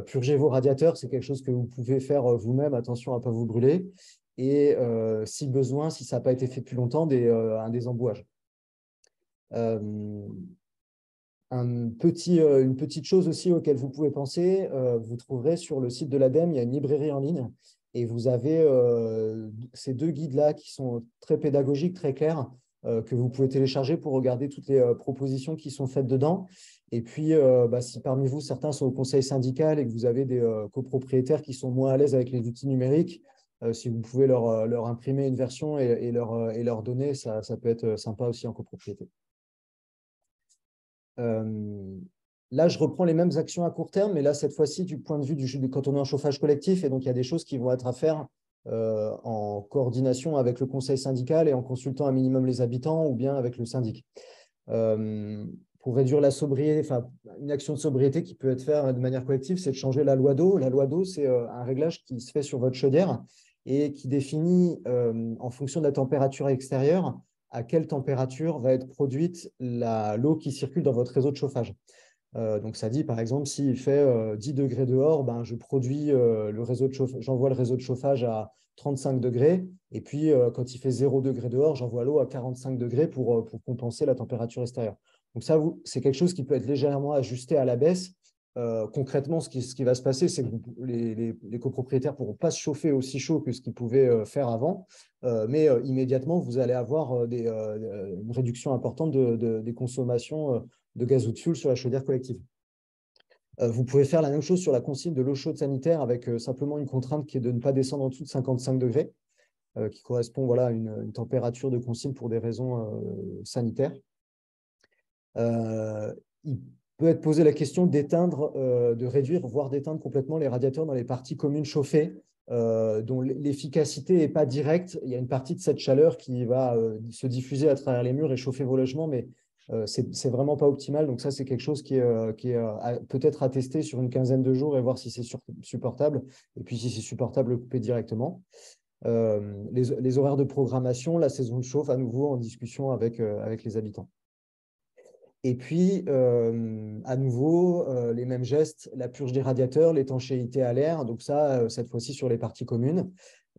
purger vos radiateurs, c'est quelque chose que vous pouvez faire vous-même. Attention à ne pas vous brûler. Et si besoin, si ça n'a pas été fait depuis longtemps, un désembouage. Une petite chose aussi auquel vous pouvez penser, vous trouverez sur le site de l'ADEME, il y a une librairie en ligne et vous avez ces deux guides-là qui sont très pédagogiques, très clairs, que vous pouvez télécharger pour regarder toutes les propositions qui sont faites dedans. Et puis, si parmi vous, certains sont au conseil syndical et que vous avez des copropriétaires qui sont moins à l'aise avec les outils numériques, si vous pouvez leur imprimer une version et leur donner, ça peut être sympa aussi en copropriété. Là, je reprends les mêmes actions à court terme, mais là, cette fois-ci, du point de vue quand on est en chauffage collectif, et donc il y a des choses qui vont être à faire en coordination avec le conseil syndical et en consultant un minimum les habitants ou bien avec le syndic. Pour réduire la sobriété, enfin, une action de sobriété qui peut être faite de manière collective, c'est de changer la loi d'eau. La loi d'eau, c'est un réglage qui se fait sur votre chaudière et qui définit, en fonction de la température extérieure, à quelle température va être produite l'eau qui circule dans votre réseau de chauffage. Donc, ça dit, par exemple, s'il fait 10 degrés dehors, ben, j'envoie le réseau de chauffage à 35 degrés. Et puis, quand il fait 0 degré dehors, j'envoie l'eau à 45 degrés pour compenser la température extérieure. Donc, ça, c'est quelque chose qui peut être légèrement ajusté à la baisse. Concrètement, ce qui va se passer, c'est que les copropriétaires ne pourront pas se chauffer aussi chaud que ce qu'ils pouvaient faire avant, mais immédiatement, vous allez avoir une réduction importante des consommations de gaz ou de fioul sur la chaudière collective. Vous pouvez faire la même chose sur la consigne de l'eau chaude sanitaire avec simplement une contrainte qui est de ne pas descendre en dessous de 55 degrés, qui correspond à une température de consigne pour des raisons sanitaires. Il peut être posé la question d'éteindre, de réduire, voire d'éteindre complètement les radiateurs dans les parties communes chauffées, dont l'efficacité n'est pas directe. Il y a une partie de cette chaleur qui va se diffuser à travers les murs et chauffer vos logements, mais c'est vraiment pas optimal. Donc ça, c'est quelque chose qui est peut-être à tester sur une quinzaine de jours et voir si c'est supportable. Et puis, si c'est supportable, le couper directement. Les horaires de programmation, la saison de chauffe, à nouveau en discussion avec les habitants. Et puis, à nouveau, les mêmes gestes, la purge des radiateurs, l'étanchéité à l'air, donc ça, cette fois-ci sur les parties communes.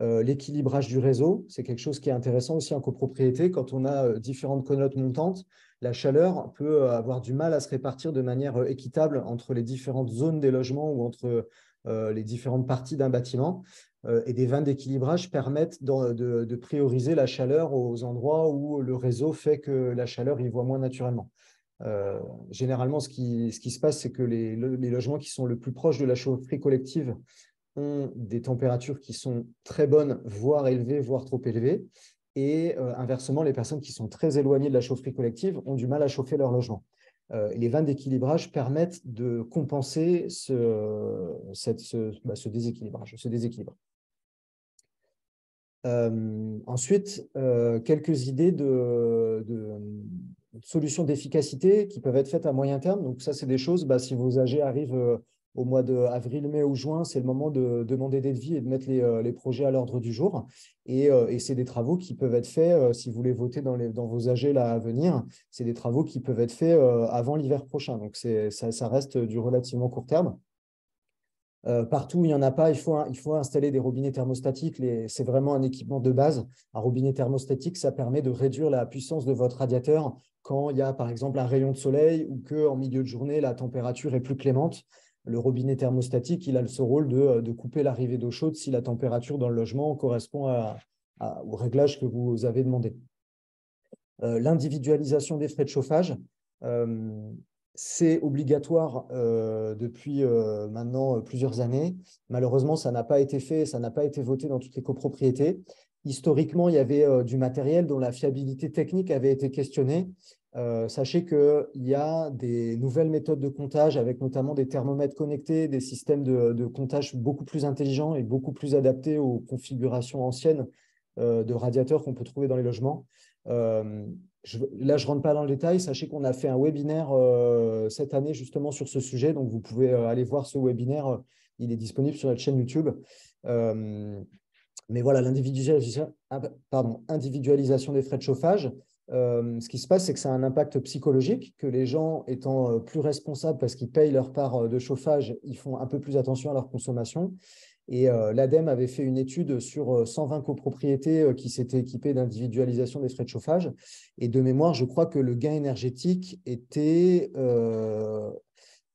L'équilibrage du réseau, c'est quelque chose qui est intéressant aussi en copropriété. Quand on a différentes colonnes montantes, la chaleur peut avoir du mal à se répartir de manière équitable entre les différentes zones des logements ou entre les différentes parties d'un bâtiment. Et des vannes d'équilibrage permettent de prioriser la chaleur aux endroits où le réseau fait que la chaleur y voit moins naturellement. Généralement, ce qui se passe, c'est que les logements qui sont le plus proches de la chaufferie collective ont des températures qui sont très bonnes, voire élevées, voire trop élevées. Et inversement, les personnes qui sont très éloignées de la chaufferie collective ont du mal à chauffer leur logement. Et les vannes d'équilibrage permettent de compenser ce déséquilibre. Ensuite, quelques idées de solutions d'efficacité qui peuvent être faites à moyen terme. Donc ça, c'est des choses, si vos AG arrivent au mois d'avril, mai ou juin, c'est le moment de demander des devis et de mettre les projets à l'ordre du jour. Et c'est des travaux qui peuvent être faits, si vous voulez voter dans vos AG là, à venir, c'est des travaux qui peuvent être faits avant l'hiver prochain. Donc, ça reste du relativement court terme. Partout où il n'y en a pas, il faut installer des robinets thermostatiques. C'est vraiment un équipement de base. Un robinet thermostatique, ça permet de réduire la puissance de votre radiateur quand il y a, par exemple, un rayon de soleil ou qu'en milieu de journée, la température est plus clémente. Le robinet thermostatique, il a ce rôle de couper l'arrivée d'eau chaude si la température dans le logement correspond au réglage que vous avez demandé. L'individualisation des frais de chauffage. C'est obligatoire depuis maintenant plusieurs années. Malheureusement, ça n'a pas été fait, ça n'a pas été voté dans toutes les copropriétés. Historiquement, il y avait du matériel dont la fiabilité technique avait été questionnée. Sachez qu'il y a des nouvelles méthodes de comptage avec notamment des thermomètres connectés, des systèmes de comptage beaucoup plus intelligents et beaucoup plus adaptés aux configurations anciennes de radiateurs qu'on peut trouver dans les logements. Là, je ne rentre pas dans le détail. Sachez qu'on a fait un webinaire cette année justement sur ce sujet. Donc, vous pouvez aller voir ce webinaire. Il est disponible sur notre chaîne YouTube. Mais voilà, l'individualisation des frais de chauffage. Ce qui se passe, c'est que ça a un impact psychologique, que les gens étant plus responsables parce qu'ils payent leur part de chauffage, ils font un peu plus attention à leur consommation. Et l'ADEME avait fait une étude sur 120 copropriétés qui s'étaient équipées d'individualisation des frais de chauffage. Et de mémoire, je crois que le gain énergétique était…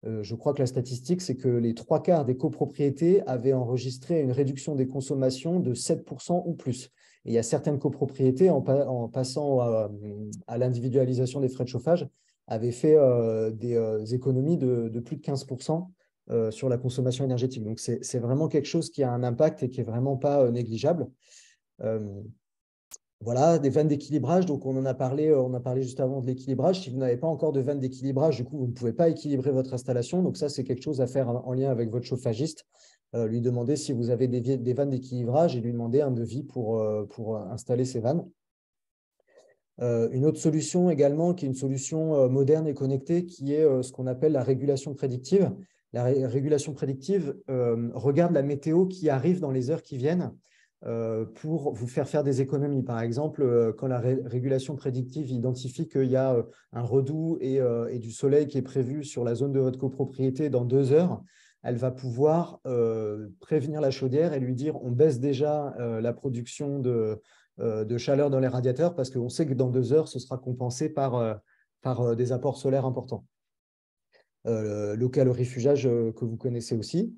je crois que la statistique, c'est que les 3/4 des copropriétés avaient enregistré une réduction des consommations de 7% ou plus. Et il y a certaines copropriétés, en passant à l'individualisation des frais de chauffage, avaient fait des économies de plus de 15%. Sur la consommation énergétique. Donc, c'est vraiment quelque chose qui a un impact et qui n'est vraiment pas négligeable. Voilà, des vannes d'équilibrage. Donc, on a parlé juste avant de l'équilibrage. Si vous n'avez pas encore de vannes d'équilibrage, du coup, vous ne pouvez pas équilibrer votre installation. Donc, ça, c'est quelque chose à faire en lien avec votre chauffagiste. Lui demander si vous avez des vannes d'équilibrage et lui demander un devis pour installer ces vannes. Une autre solution également, qui est une solution moderne et connectée, qui est ce qu'on appelle la régulation prédictive. La régulation prédictive regarde la météo qui arrive dans les heures qui viennent pour vous faire des économies. Par exemple, quand la régulation prédictive identifie qu'il y a un redoux et du soleil qui est prévu sur la zone de votre copropriété dans 2 heures, elle va pouvoir prévenir la chaudière et lui dire on baisse déjà la production de chaleur dans les radiateurs parce qu'on sait que dans 2 heures, ce sera compensé par des apports solaires importants. Le calorifugage que vous connaissez aussi.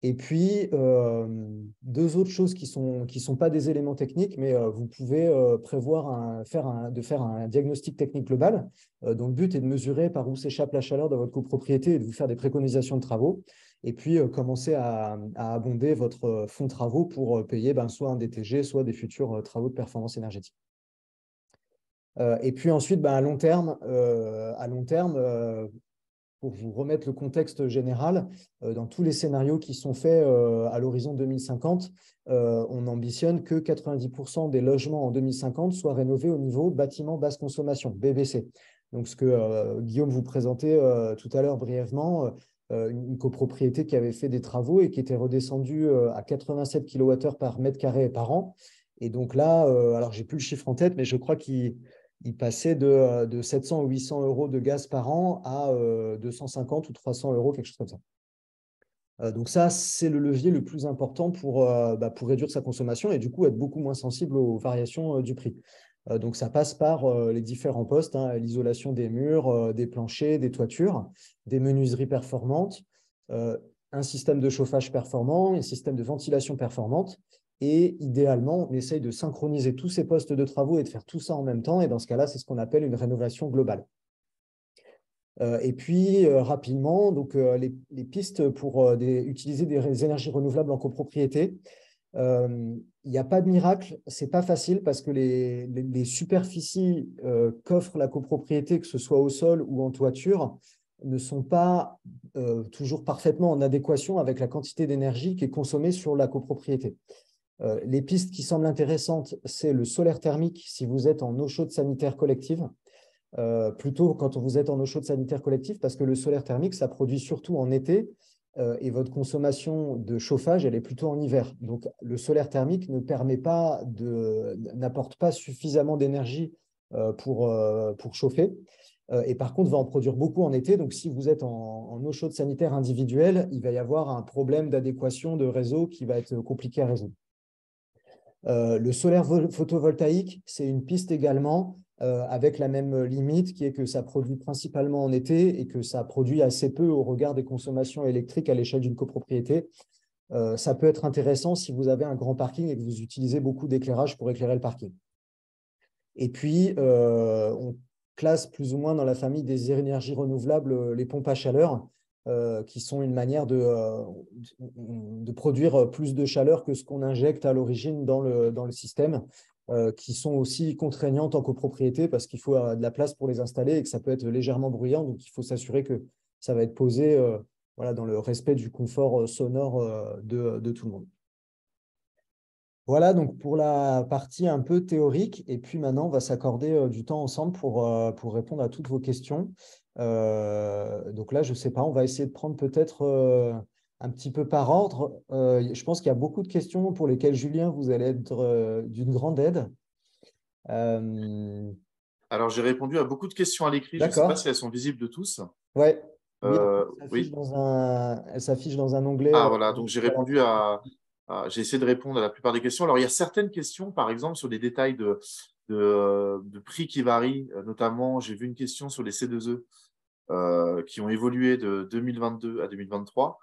Et puis, 2 autres choses qui sont pas des éléments techniques, mais vous pouvez prévoir faire un diagnostic technique global dont le but est de mesurer par où s'échappe la chaleur dans votre copropriété et de vous faire des préconisations de travaux. Et puis, commencer à abonder votre fonds de travaux pour payer soit un DTG, soit des futurs travaux de performance énergétique. Et puis ensuite, à long terme, pour vous remettre le contexte général, dans tous les scénarios qui sont faits à l'horizon 2050, on ambitionne que 90% des logements en 2050 soient rénovés au niveau bâtiment basse consommation, BBC. Donc, ce que Guillaume vous présentait tout à l'heure brièvement, une copropriété qui avait fait des travaux et qui était redescendue à 87 kWh par mètre carré par an. Et donc là, alors je n'ai plus le chiffre en tête, mais je crois qu'il passait de 700 ou 800 euros de gaz par an à 250 ou 300 euros, quelque chose comme ça. Donc ça, c'est le levier le plus important pour réduire sa consommation et du coup être beaucoup moins sensible aux variations du prix. Donc ça passe par les différents postes, l'isolation des murs, des planchers, des toitures, des menuiseries performantes, un système de chauffage performant, un système de ventilation performante. Et idéalement, on essaye de synchroniser tous ces postes de travaux et de faire tout ça en même temps. Et dans ce cas-là, c'est ce qu'on appelle une rénovation globale. Et puis, rapidement, donc, les pistes pour utiliser des énergies renouvelables en copropriété. Il n'y a pas de miracle, ce n'est pas facile parce que les superficies qu'offre la copropriété, que ce soit au sol ou en toiture, ne sont pas toujours parfaitement en adéquation avec la quantité d'énergie qui est consommée sur la copropriété. Les pistes qui semblent intéressantes, c'est le solaire thermique si vous êtes en eau chaude sanitaire collective. Plutôt quand vous êtes en eau chaude sanitaire collective, parce que le solaire thermique, ça produit surtout en été et votre consommation de chauffage, elle est plutôt en hiver. Donc, le solaire thermique n'apporte pas suffisamment d'énergie pour chauffer. Et par contre, va en produire beaucoup en été. Donc, si vous êtes en eau chaude sanitaire individuelle, il va y avoir un problème d'adéquation de réseau qui va être compliqué à résoudre. Le solaire photovoltaïque, c'est une piste également avec la même limite qui est que ça produit principalement en été et que ça produit assez peu au regard des consommations électriques à l'échelle d'une copropriété. Ça peut être intéressant si vous avez un grand parking et que vous utilisez beaucoup d'éclairage pour éclairer le parking. Et puis, on classe plus ou moins dans la famille des énergies renouvelables les pompes à chaleur, qui sont une manière de produire plus de chaleur que ce qu'on injecte à l'origine dans le système, qui sont aussi contraignantes en copropriété parce qu'il faut de la place pour les installer et que ça peut être légèrement bruyant. Donc, il faut s'assurer que ça va être posé voilà, dans le respect du confort sonore de tout le monde. Voilà donc pour la partie un peu théorique. Et puis maintenant, on va s'accorder du temps ensemble pour répondre à toutes vos questions. Donc là, je ne sais pas, on va essayer de prendre peut-être un petit peu par ordre. Je pense qu'il y a beaucoup de questions pour lesquelles, Julien, vous allez être d'une grande aide. Alors, j'ai répondu à beaucoup de questions à l'écrit. Je ne sais pas si elles sont visibles de tous. Ouais. Oui, Oui. elle s'affiche dans un onglet. Ah, voilà. Donc, j'ai répondu j'ai essayé de répondre à la plupart des questions. Alors, il y a certaines questions, par exemple, sur des détails de prix qui varient. Notamment, j'ai vu une question sur les C2E qui ont évolué de 2022 à 2023.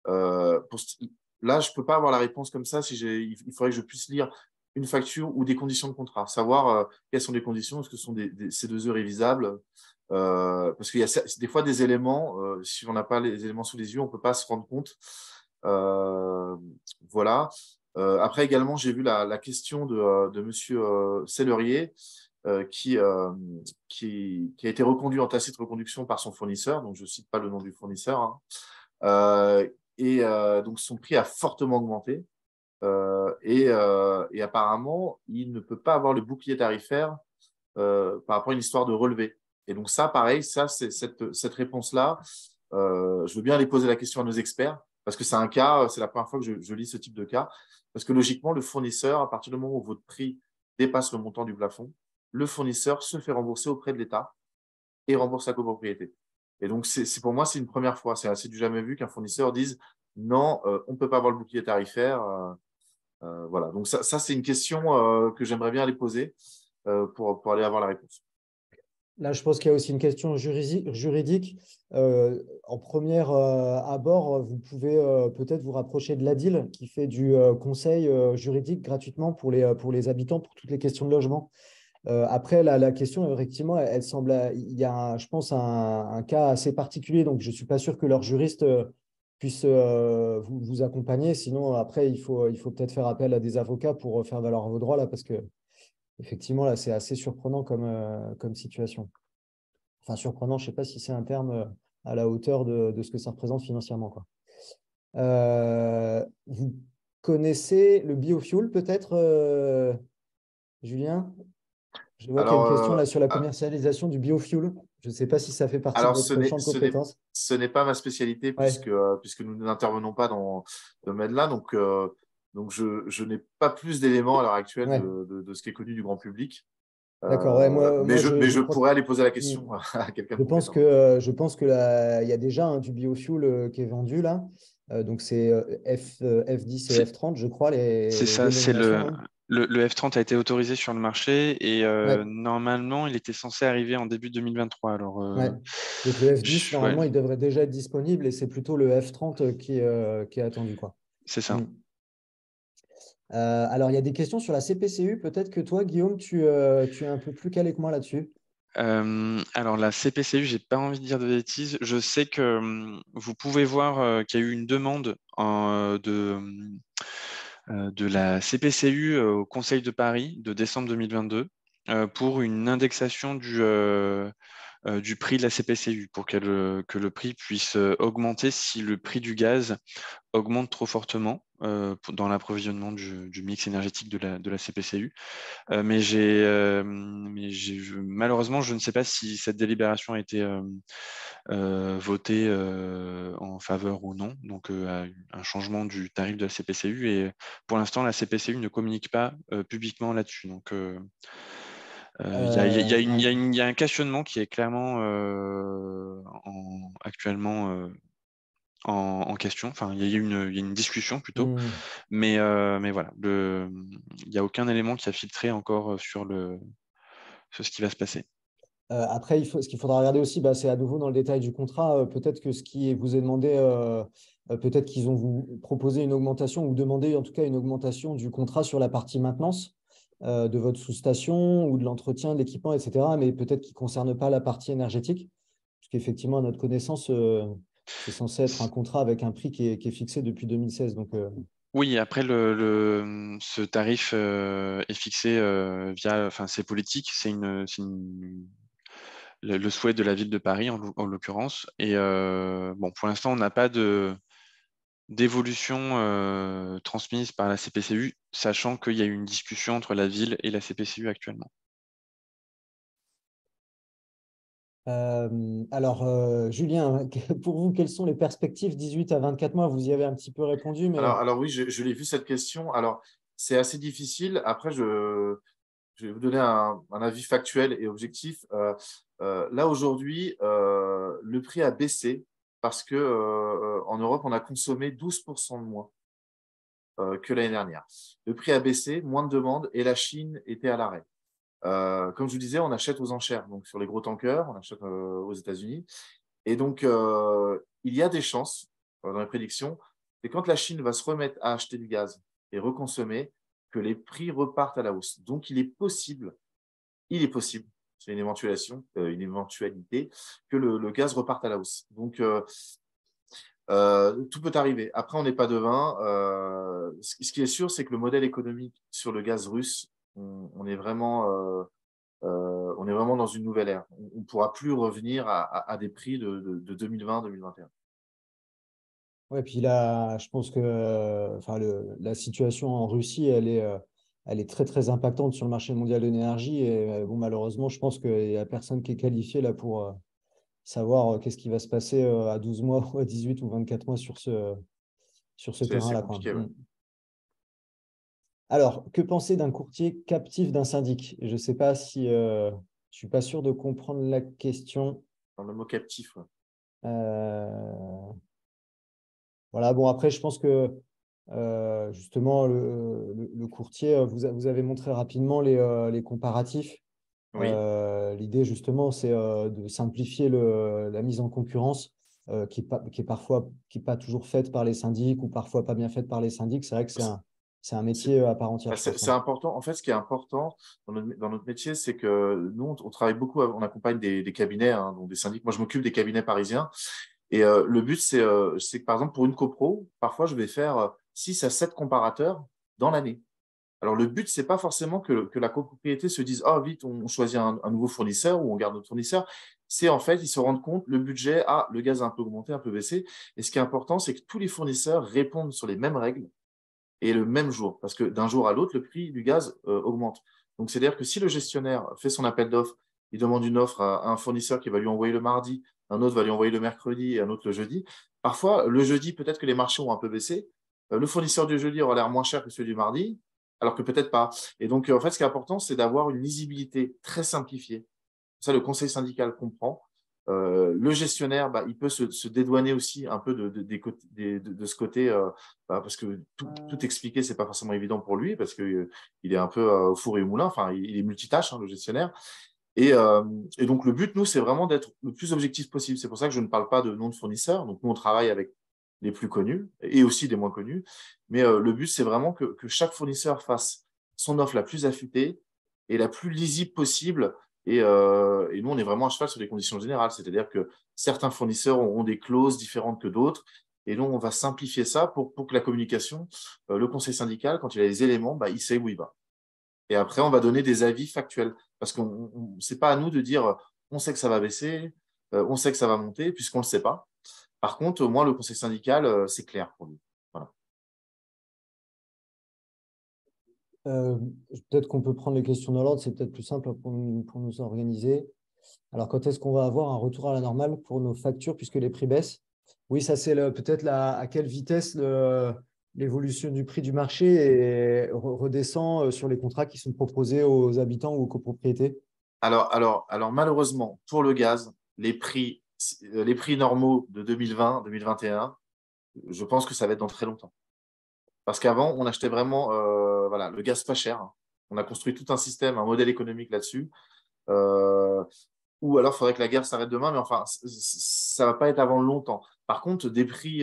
Là, je ne peux pas avoir la réponse comme ça. Il faudrait que je puisse lire une facture ou des conditions de contrat, savoir quelles sont les conditions, est-ce que ce sont des C2E révisables, parce qu'il y a des fois des éléments, si on n'a pas les éléments sous les yeux, on ne peut pas se rendre compte. Voilà. Après également, j'ai vu la question de Monsieur Sellerier qui a été reconduit en tacite reconduction par son fournisseur, donc je ne cite pas le nom du fournisseur, hein. Donc son prix a fortement augmenté. Et apparemment, il ne peut pas avoir le bouclier tarifaire par rapport à une histoire de relevé. Et donc ça, pareil, cette réponse-là, je veux bien aller poser la question à nos experts, parce que c'est un cas, c'est la première fois que je lis ce type de cas, parce que logiquement, le fournisseur, à partir du moment où votre prix dépasse le montant du plafond, le fournisseur se fait rembourser auprès de l'État et rembourse la copropriété. Et donc, pour moi, c'est une première fois. C'est assez du jamais vu qu'un fournisseur dise non, on ne peut pas avoir le bouclier tarifaire. Voilà. Donc, ça c'est une question que j'aimerais bien aller poser pour aller avoir la réponse. Là, je pense qu'il y a aussi une question juridique. En premier abord, vous pouvez peut-être vous rapprocher de l'ADIL qui fait du conseil juridique gratuitement pour les habitants pour toutes les questions de logement. Après, la question, effectivement, elle semble. Il y a, je pense, un cas assez particulier. Donc, je ne suis pas sûr que leur juriste puisse vous accompagner. Sinon, après, il faut peut-être faire appel à des avocats pour faire valoir vos droits là, parce que effectivement, là, c'est assez surprenant comme situation. Enfin, surprenant, je ne sais pas si c'est un terme à la hauteur de ce que ça représente financièrement, quoi. Vous connaissez le biofuel, peut-être, Julien? Je vois qu'il y a une question là sur la commercialisation du biofuel. Je ne sais pas si ça fait partie de votre champ de compétences. Ce n'est pas ma spécialité puisque nous n'intervenons pas dans ce domaine-là. Donc je n'ai pas plus d'éléments à l'heure actuelle de ce qui est connu du grand public. D'accord, ouais, mais je pourrais aller poser la question à quelqu'un de compétent. Je pense qu'il y a déjà du biofuel qui est vendu là. Donc c'est F10 et F30, je crois. C'est ça, c'est le F30 a été autorisé sur le marché et normalement, il était censé arriver en début 2023. Alors, donc le F10, normalement, il devrait déjà être disponible et c'est plutôt le F30 qui est attendu, quoi. C'est ça. Alors, il y a des questions sur la CPCU. Peut-être que toi, Guillaume, tu es un peu plus calé que moi là-dessus. Alors, la CPCU, je n'ai pas envie de dire de bêtises. Je sais que vous pouvez voir qu'il y a eu une demande de la CPCU au Conseil de Paris de décembre 2022 pour une indexation du prix de la CPCU pour que le prix puisse augmenter si le prix du gaz augmente trop fortement dans l'approvisionnement du mix énergétique de la CPCU. Malheureusement, je ne sais pas si cette délibération a été votée en faveur ou non, donc un changement du tarif de la CPCU. Et pour l'instant, la CPCU ne communique pas publiquement là-dessus. Donc, il y a un questionnement qui est clairement actuellement en question. Enfin, il y a une discussion plutôt, mais voilà, il n'y a aucun élément qui a filtré encore sur ce qui va se passer. Après, ce qu'il faudra regarder aussi, c'est à nouveau dans le détail du contrat. Peut-être que ce qui vous est demandé, peut-être qu'ils ont vous proposé une augmentation ou demandé en tout cas une augmentation du contrat sur la partie maintenance de votre sous-station ou de l'entretien de l'équipement, etc. Mais peut-être qu'ils ne concernent pas la partie énergétique. Parce qu'effectivement, à notre connaissance, c'est censé être un contrat avec un prix qui est fixé depuis 2016. Donc, oui, après, ce tarif est fixé via, enfin, c'est politique, c'est le souhait de la ville de Paris en l'occurrence. Et bon, pour l'instant, on n'a pas d'évolution transmise par la CPCU, sachant qu'il y a eu une discussion entre la ville et la CPCU actuellement. Alors, Julien, pour vous, quelles sont les perspectives 18 à 24 mois? Vous y avez un petit peu répondu, mais… Alors oui, je l'ai vu cette question. Alors, c'est assez difficile. Après, je vais vous donner un avis factuel et objectif. Là, aujourd'hui, le prix a baissé parce qu'en Europe, on a consommé 12% de moins que l'année dernière. Le prix a baissé, moins de demandes et la Chine était à l'arrêt. Comme je vous disais, on achète aux enchères, donc sur les gros tankers, on achète aux États-Unis. Et donc, il y a des chances, dans les prédictions, que quand la Chine va se remettre à acheter du gaz et reconsommer, que les prix repartent à la hausse. Donc, il est possible, c'est une éventualité, que le gaz reparte à la hausse. Donc, tout peut arriver. Après, on n'est pas devin. Ce qui est sûr, c'est que le modèle économique sur le gaz russe, on est vraiment dans une nouvelle ère. On ne pourra plus revenir à des prix de 2020-2021. Ouais, puis là, je pense que la situation en Russie, elle est très, très impactante sur le marché mondial de l'énergie. Et bon, malheureusement, je pense qu'il n'y a personne qui est qualifié là pour savoir qu'est-ce qui va se passer à 12 mois, ou à 18 ou 24 mois sur ce terrain-là. C'est compliqué, ouais. Alors, que penser d'un courtier captif d'un syndic? Je ne sais pas si… je ne suis pas sûr de comprendre la question. Dans le mot captif, ouais. Voilà, bon, après, je pense que justement, le courtier, vous avez montré rapidement les comparatifs. Oui. L'idée, justement, c'est de simplifier la mise en concurrence qui est parfois pas toujours faite par les syndics ou parfois pas bien faite par les syndics. C'est vrai que c'est un métier à part entière. C'est important. En fait, ce qui est important dans notre métier, c'est que nous, on travaille beaucoup, on accompagne des cabinets, donc des syndics. Moi, je m'occupe des cabinets parisiens. Et le but, c'est que, par exemple, pour une copro, parfois, je vais faire 6 à 7 comparateurs dans l'année. Alors, le but, c'est pas forcément que la copropriété se dise « Ah, vite, on choisit un nouveau fournisseur ou on garde notre fournisseur ». C'est en fait, ils se rendent compte, le budget, le gaz a un peu augmenté, un peu baissé. Et ce qui est important, c'est que tous les fournisseurs répondent sur les mêmes règles et le même jour. Parce que d'un jour à l'autre, le prix du gaz augmente. Donc, c'est-à-dire que si le gestionnaire fait son appel d'offres, il demande une offre à un fournisseur qui va lui envoyer le mardi, un autre va lui envoyer le mercredi et un autre le jeudi. Parfois, le jeudi, peut-être que les marchés ont un peu baissé. Le fournisseur du jeudi aura l'air moins cher que celui du mardi, alors que peut-être pas. Et donc, en fait, ce qui est important, c'est d'avoir une lisibilité très simplifiée. Ça, le conseil syndical comprend. Le gestionnaire, il peut se dédouaner aussi un peu de ce côté, parce que tout expliquer, c'est pas forcément évident pour lui, parce qu'il est un peu au four et au moulin. Enfin, il est multitâche, le gestionnaire. Et donc, le but, nous, c'est vraiment d'être le plus objectif possible. C'est pour ça que je ne parle pas de nom de fournisseur. Donc, nous, on travaille avec les plus connus et aussi des moins connus. Mais le but, c'est vraiment que chaque fournisseur fasse son offre la plus affûtée et la plus lisible possible. Et nous, on est vraiment à cheval sur les conditions générales. C'est-à-dire que certains fournisseurs auront des clauses différentes que d'autres. Et donc, on va simplifier ça pour que la communication, le conseil syndical, quand il a les éléments, il sait où il va. Et après, on va donner des avis factuels. Parce que ce n'est pas à nous de dire on sait que ça va baisser, on sait que ça va monter, puisqu'on ne le sait pas. Par contre, au moins, le conseil syndical, c'est clair pour lui. Voilà. Peut-être qu'on peut prendre les questions dans l'ordre, c'est peut-être plus simple pour nous organiser. Alors, quand est-ce qu'on va avoir un retour à la normale pour nos factures puisque les prix baissent? Oui, ça c'est peut-être à quelle vitesse l'évolution du prix du marché redescend sur les contrats qui sont proposés aux habitants ou aux copropriétés. Alors malheureusement, pour le gaz, les prix normaux de 2020, 2021, je pense que ça va être dans très longtemps. Parce qu'avant, on achetait vraiment voilà, le gaz pas cher. On a construit tout un système, un modèle économique là-dessus. Ou alors, il faudrait que la guerre s'arrête demain, mais enfin, ça ne va pas être avant longtemps. Par contre, des prix,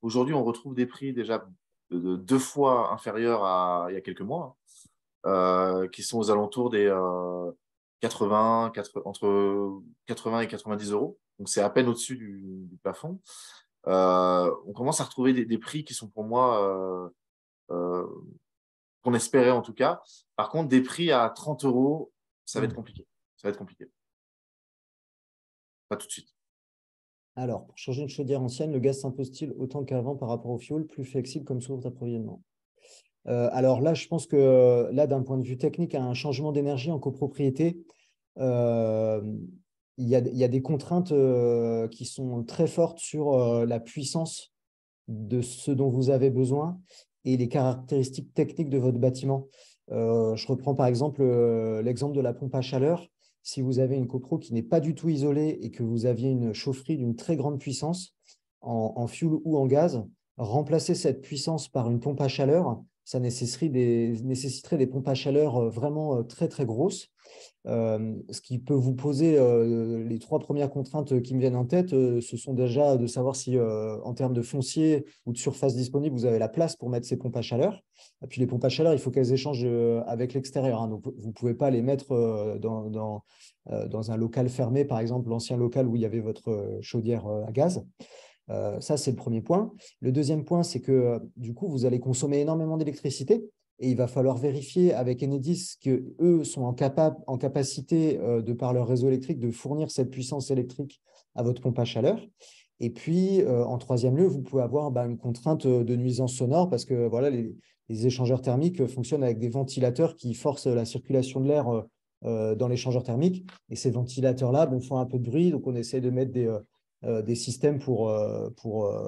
aujourd'hui, on retrouve des prix déjà de 2 fois inférieurs à il y a quelques mois, qui sont aux alentours des entre 80 et 90 euros. Donc, c'est à peine au-dessus du plafond. On commence à retrouver des prix qui sont pour moi, qu'on espérait en tout cas. Par contre, des prix à 30 euros, ça va être compliqué. Ça va être compliqué. Pas tout de suite. Alors, pour changer une chaudière ancienne, le gaz s'impose-t-il autant qu'avant par rapport au fioul, plus flexible comme source d'approvisionnement? Alors là, je pense que là, d'un point de vue technique, un changement d'énergie en copropriété, euh, il y a des contraintes qui sont très fortes sur la puissance de ce dont vous avez besoin et les caractéristiques techniques de votre bâtiment. Je reprends par exemple l'exemple de la pompe à chaleur. Si vous avez une copro qui n'est pas du tout isolée et que vous aviez une chaufferie d'une très grande puissance en fuel ou en gaz, remplacer cette puissance par une pompe à chaleur, ça nécessiterait des pompes à chaleur vraiment très, très grosses. Ce qui peut vous poser les 3 premières contraintes qui me viennent en tête, ce sont déjà de savoir si, en termes de foncier ou de surface disponible, vous avez la place pour mettre ces pompes à chaleur. Et puis les pompes à chaleur, il faut qu'elles échangent avec l'extérieur, hein. Donc, vous ne pouvez pas les mettre dans un local fermé, par exemple l'ancien local où il y avait votre chaudière à gaz. Ça, c'est le premier point. Le deuxième point, c'est que du coup, vous allez consommer énormément d'électricité et il va falloir vérifier avec Enedis qu'eux sont en capacité, de par leur réseau électrique, de fournir cette puissance électrique à votre pompe à chaleur. Et puis, en troisième lieu, vous pouvez avoir une contrainte de nuisance sonore parce que voilà, les échangeurs thermiques fonctionnent avec des ventilateurs qui forcent la circulation de l'air dans l'échangeur thermique. Et ces ventilateurs-là font un peu de bruit, donc on essaie de mettre des systèmes pour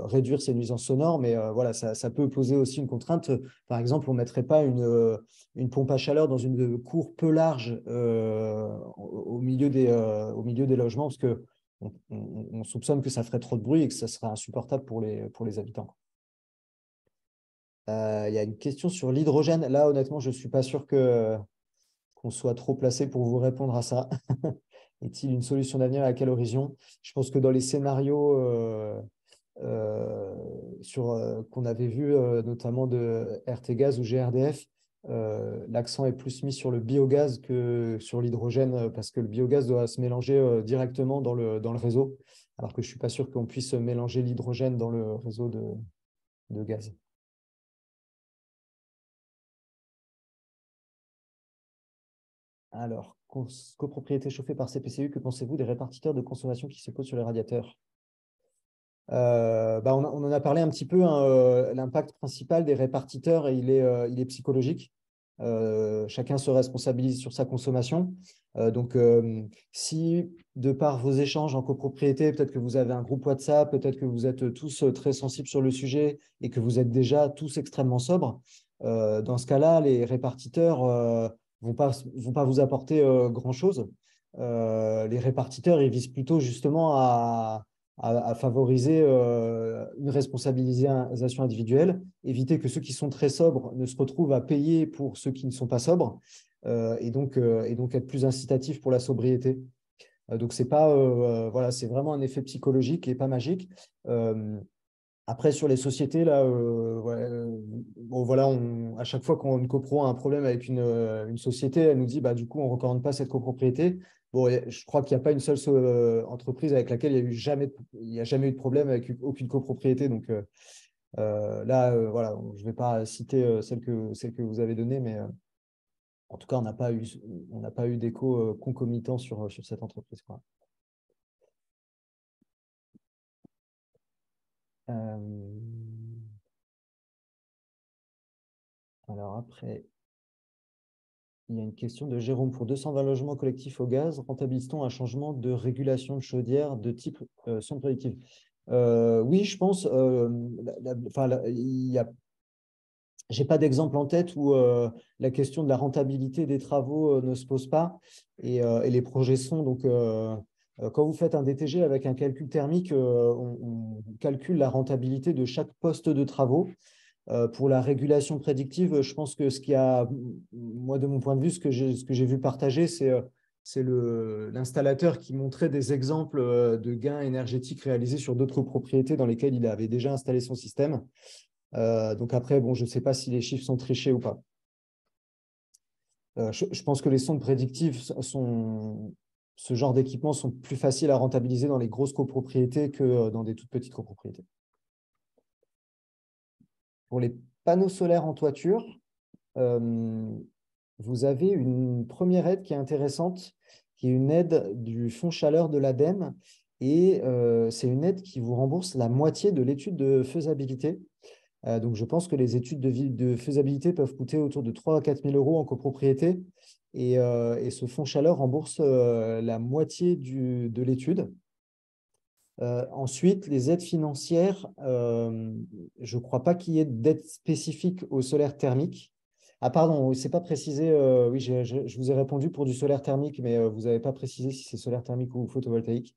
réduire ces nuisances sonores, mais voilà, ça peut poser aussi une contrainte. Par exemple, on ne mettrait pas une pompe à chaleur dans une cour peu large au milieu des logements, parce qu'on soupçonne que ça ferait trop de bruit et que ça serait insupportable pour les habitants. Il y a une question sur l'hydrogène. Là, honnêtement, je ne suis pas sûr qu'on soit trop placé pour vous répondre à ça. Est-il une solution d'avenir à quel horizon? Je pense que dans les scénarios qu'on avait vus, notamment de RTGaz ou GRDF, l'accent est plus mis sur le biogaz que sur l'hydrogène, parce que le biogaz doit se mélanger directement dans le réseau, alors que je ne suis pas sûr qu'on puisse mélanger l'hydrogène dans le réseau de gaz. Alors, copropriété chauffée par CPCU, que pensez-vous des répartiteurs de consommation qui se posent sur les radiateurs? On en a parlé un petit peu, hein, l'impact principal des répartiteurs, il est psychologique. Chacun se responsabilise sur sa consommation. Donc, si de par vos échanges en copropriété, peut-être que vous avez un groupe WhatsApp, peut-être que vous êtes tous très sensibles sur le sujet et que vous êtes déjà tous extrêmement sobres, dans ce cas-là, les répartiteurs vont pas vous apporter grand-chose. Les répartiteurs, ils visent plutôt justement à favoriser une responsabilisation individuelle, éviter que ceux qui sont très sobres ne se retrouvent à payer pour ceux qui ne sont pas sobres, et donc être plus incitatif pour la sobriété. Donc, c'est pas, voilà, c'est vraiment un effet psychologique et pas magique. Après, sur les sociétés, là, voilà, à chaque fois qu'une copro a un problème avec une société, elle nous dit, du coup, on ne recommande pas cette copropriété. Bon, je crois qu'il n'y a pas une seule entreprise avec laquelle il n'y a jamais eu de problème avec aucune copropriété. Donc là, voilà, je ne vais pas citer celle que vous avez donnée, mais En tout cas, on n'a pas eu d'écho concomitant sur cette entreprise, quoi. Alors après, il y a une question de Jérôme. Pour 220 logements collectifs au gaz, rentabilise-t-on un changement de régulation de chaudière de type sonde prédictive? Oui, je pense. J'ai pas d'exemple en tête où la question de la rentabilité des travaux ne se pose pas et les projets sont. Donc, quand vous faites un DTG avec un calcul thermique, on calcule la rentabilité de chaque poste de travaux. Pour la régulation prédictive, je pense que moi, de mon point de vue, ce que j'ai vu partager, c'est l'installateur qui montrait des exemples de gains énergétiques réalisés sur d'autres propriétés dans lesquelles il avait déjà installé son système. Donc après, bon, je ne sais pas si les chiffres sont trichés ou pas. Je pense que les sondes prédictives ce genre d'équipements sont plus faciles à rentabiliser dans les grosses copropriétés que dans des toutes petites copropriétés. Pour les panneaux solaires en toiture, vous avez une première aide qui est intéressante, qui est une aide du fonds chaleur de l'ADEME. Et c'est une aide qui vous rembourse la moitié de l'étude de faisabilité. Donc, je pense que les études de faisabilité peuvent coûter autour de 3 000 à 4 000 euros en copropriété. Et ce fonds chaleur rembourse la moitié de l'étude. Ensuite, les aides financières, je ne crois pas qu'il y ait d'aide spécifique au solaire thermique. Ah pardon, ce n'est pas précisé. Oui, je vous ai répondu pour du solaire thermique, mais vous n'avez pas précisé si c'est solaire thermique ou photovoltaïque.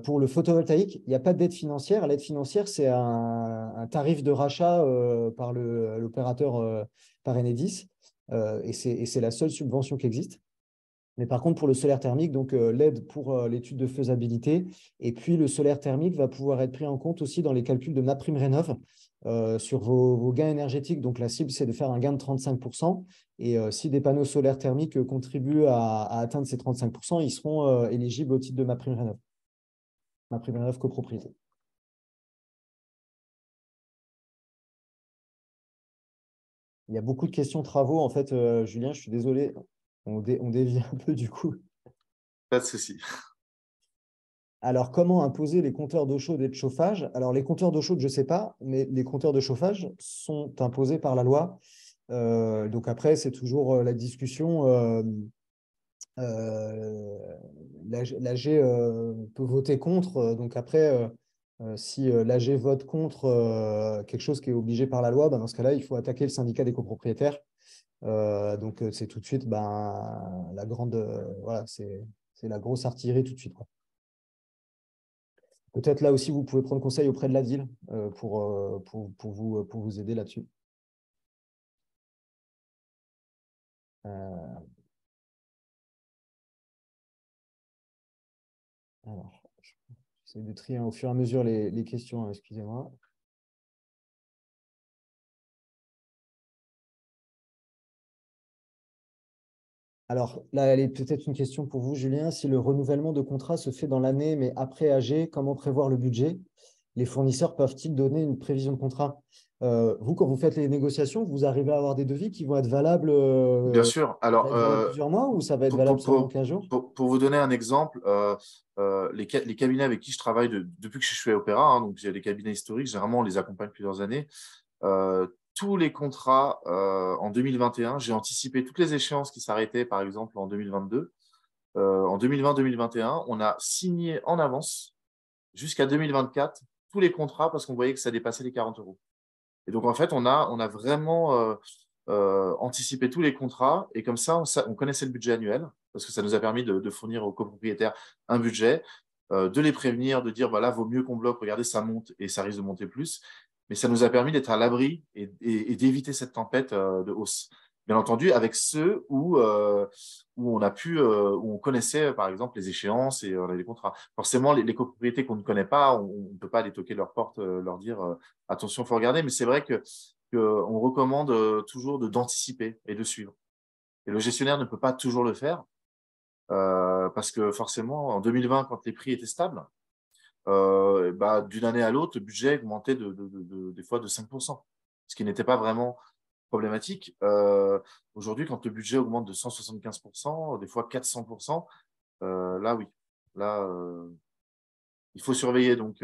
Pour le photovoltaïque, il n'y a pas d'aide financière. L'aide financière, c'est un tarif de rachat par l'opérateur, par Enedis, et c'est la seule subvention qui existe. Mais par contre, pour le solaire thermique, donc l'aide pour l'étude de faisabilité, et puis le solaire thermique va pouvoir être pris en compte aussi dans les calculs de MaPrimeRénov' sur vos gains énergétiques. Donc la cible, c'est de faire un gain de 35%. Et si des panneaux solaires thermiques contribuent à atteindre ces 35%, ils seront éligibles au titre de MaPrimeRénov' copropriété. Il y a beaucoup de questions travaux. En fait, Julien, je suis désolé. On dévie un peu du coup. Pas de souci. Alors, comment imposer les compteurs d'eau chaude et de chauffage? Alors, les compteurs d'eau chaude, je ne sais pas, mais les compteurs de chauffage sont imposés par la loi. Donc après, c'est toujours la discussion. L'AG peut voter contre. Donc après, si l'AG vote contre quelque chose qui est obligé par la loi, ben, dans ce cas-là, il faut attaquer le syndicat des copropriétaires. Donc c'est tout de suite la grande, voilà, c'est la grosse artillerie tout de suite, quoi. Peut-être là aussi, vous pouvez prendre conseil auprès de la ville pour vous aider là-dessus. Alors, j'essaie de trier au fur et à mesure les questions, hein, excusez-moi. Alors là, elle est peut-être une question pour vous, Julien. Si le renouvellement de contrat se fait dans l'année, mais après AG, comment prévoir le budget? Les fournisseurs peuvent-ils donner une prévision de contrat? Vous, quand vous faites les négociations, vous arrivez à avoir des devis qui vont être valables, Bien sûr. Alors, plusieurs mois ou ça va être pour, valable pour- seulement pour- 15 jours? pour vous donner un exemple, les cabinets avec qui je travaille depuis que je suis à Opéra, hein, donc j'ai des cabinets historiques, généralement on les accompagne plusieurs années. Tous les contrats en 2021, j'ai anticipé toutes les échéances qui s'arrêtaient, par exemple en 2022. En 2020-2021, on a signé en avance jusqu'à 2024 tous les contrats parce qu'on voyait que ça dépassait les 40 euros. Et donc, en fait, on a vraiment anticipé tous les contrats et comme ça, on connaissait le budget annuel parce que ça nous a permis de fournir aux copropriétaires un budget, de les prévenir, de dire, voilà, vaut mieux qu'on bloque, regardez, ça monte et ça risque de monter plus. Mais ça nous a permis d'être à l'abri et d'éviter cette tempête de hausse. Bien entendu, avec ceux où on a pu, où on connaissait, par exemple, les échéances et on a des contrats. Forcément, les copropriétés qu'on ne connaît pas, on ne peut pas aller toquer leur porte, leur dire attention, il faut regarder. Mais c'est vrai qu'on recommande toujours d'anticiper et de suivre. Et le gestionnaire ne peut pas toujours le faire parce que forcément, en 2020, quand les prix étaient stables, d'une année à l'autre, le budget augmentait des fois de 5%, ce qui n'était pas vraiment problématique. Aujourd'hui, quand le budget augmente de 175%, des fois 400%, là, oui. Là, il faut surveiller. Donc,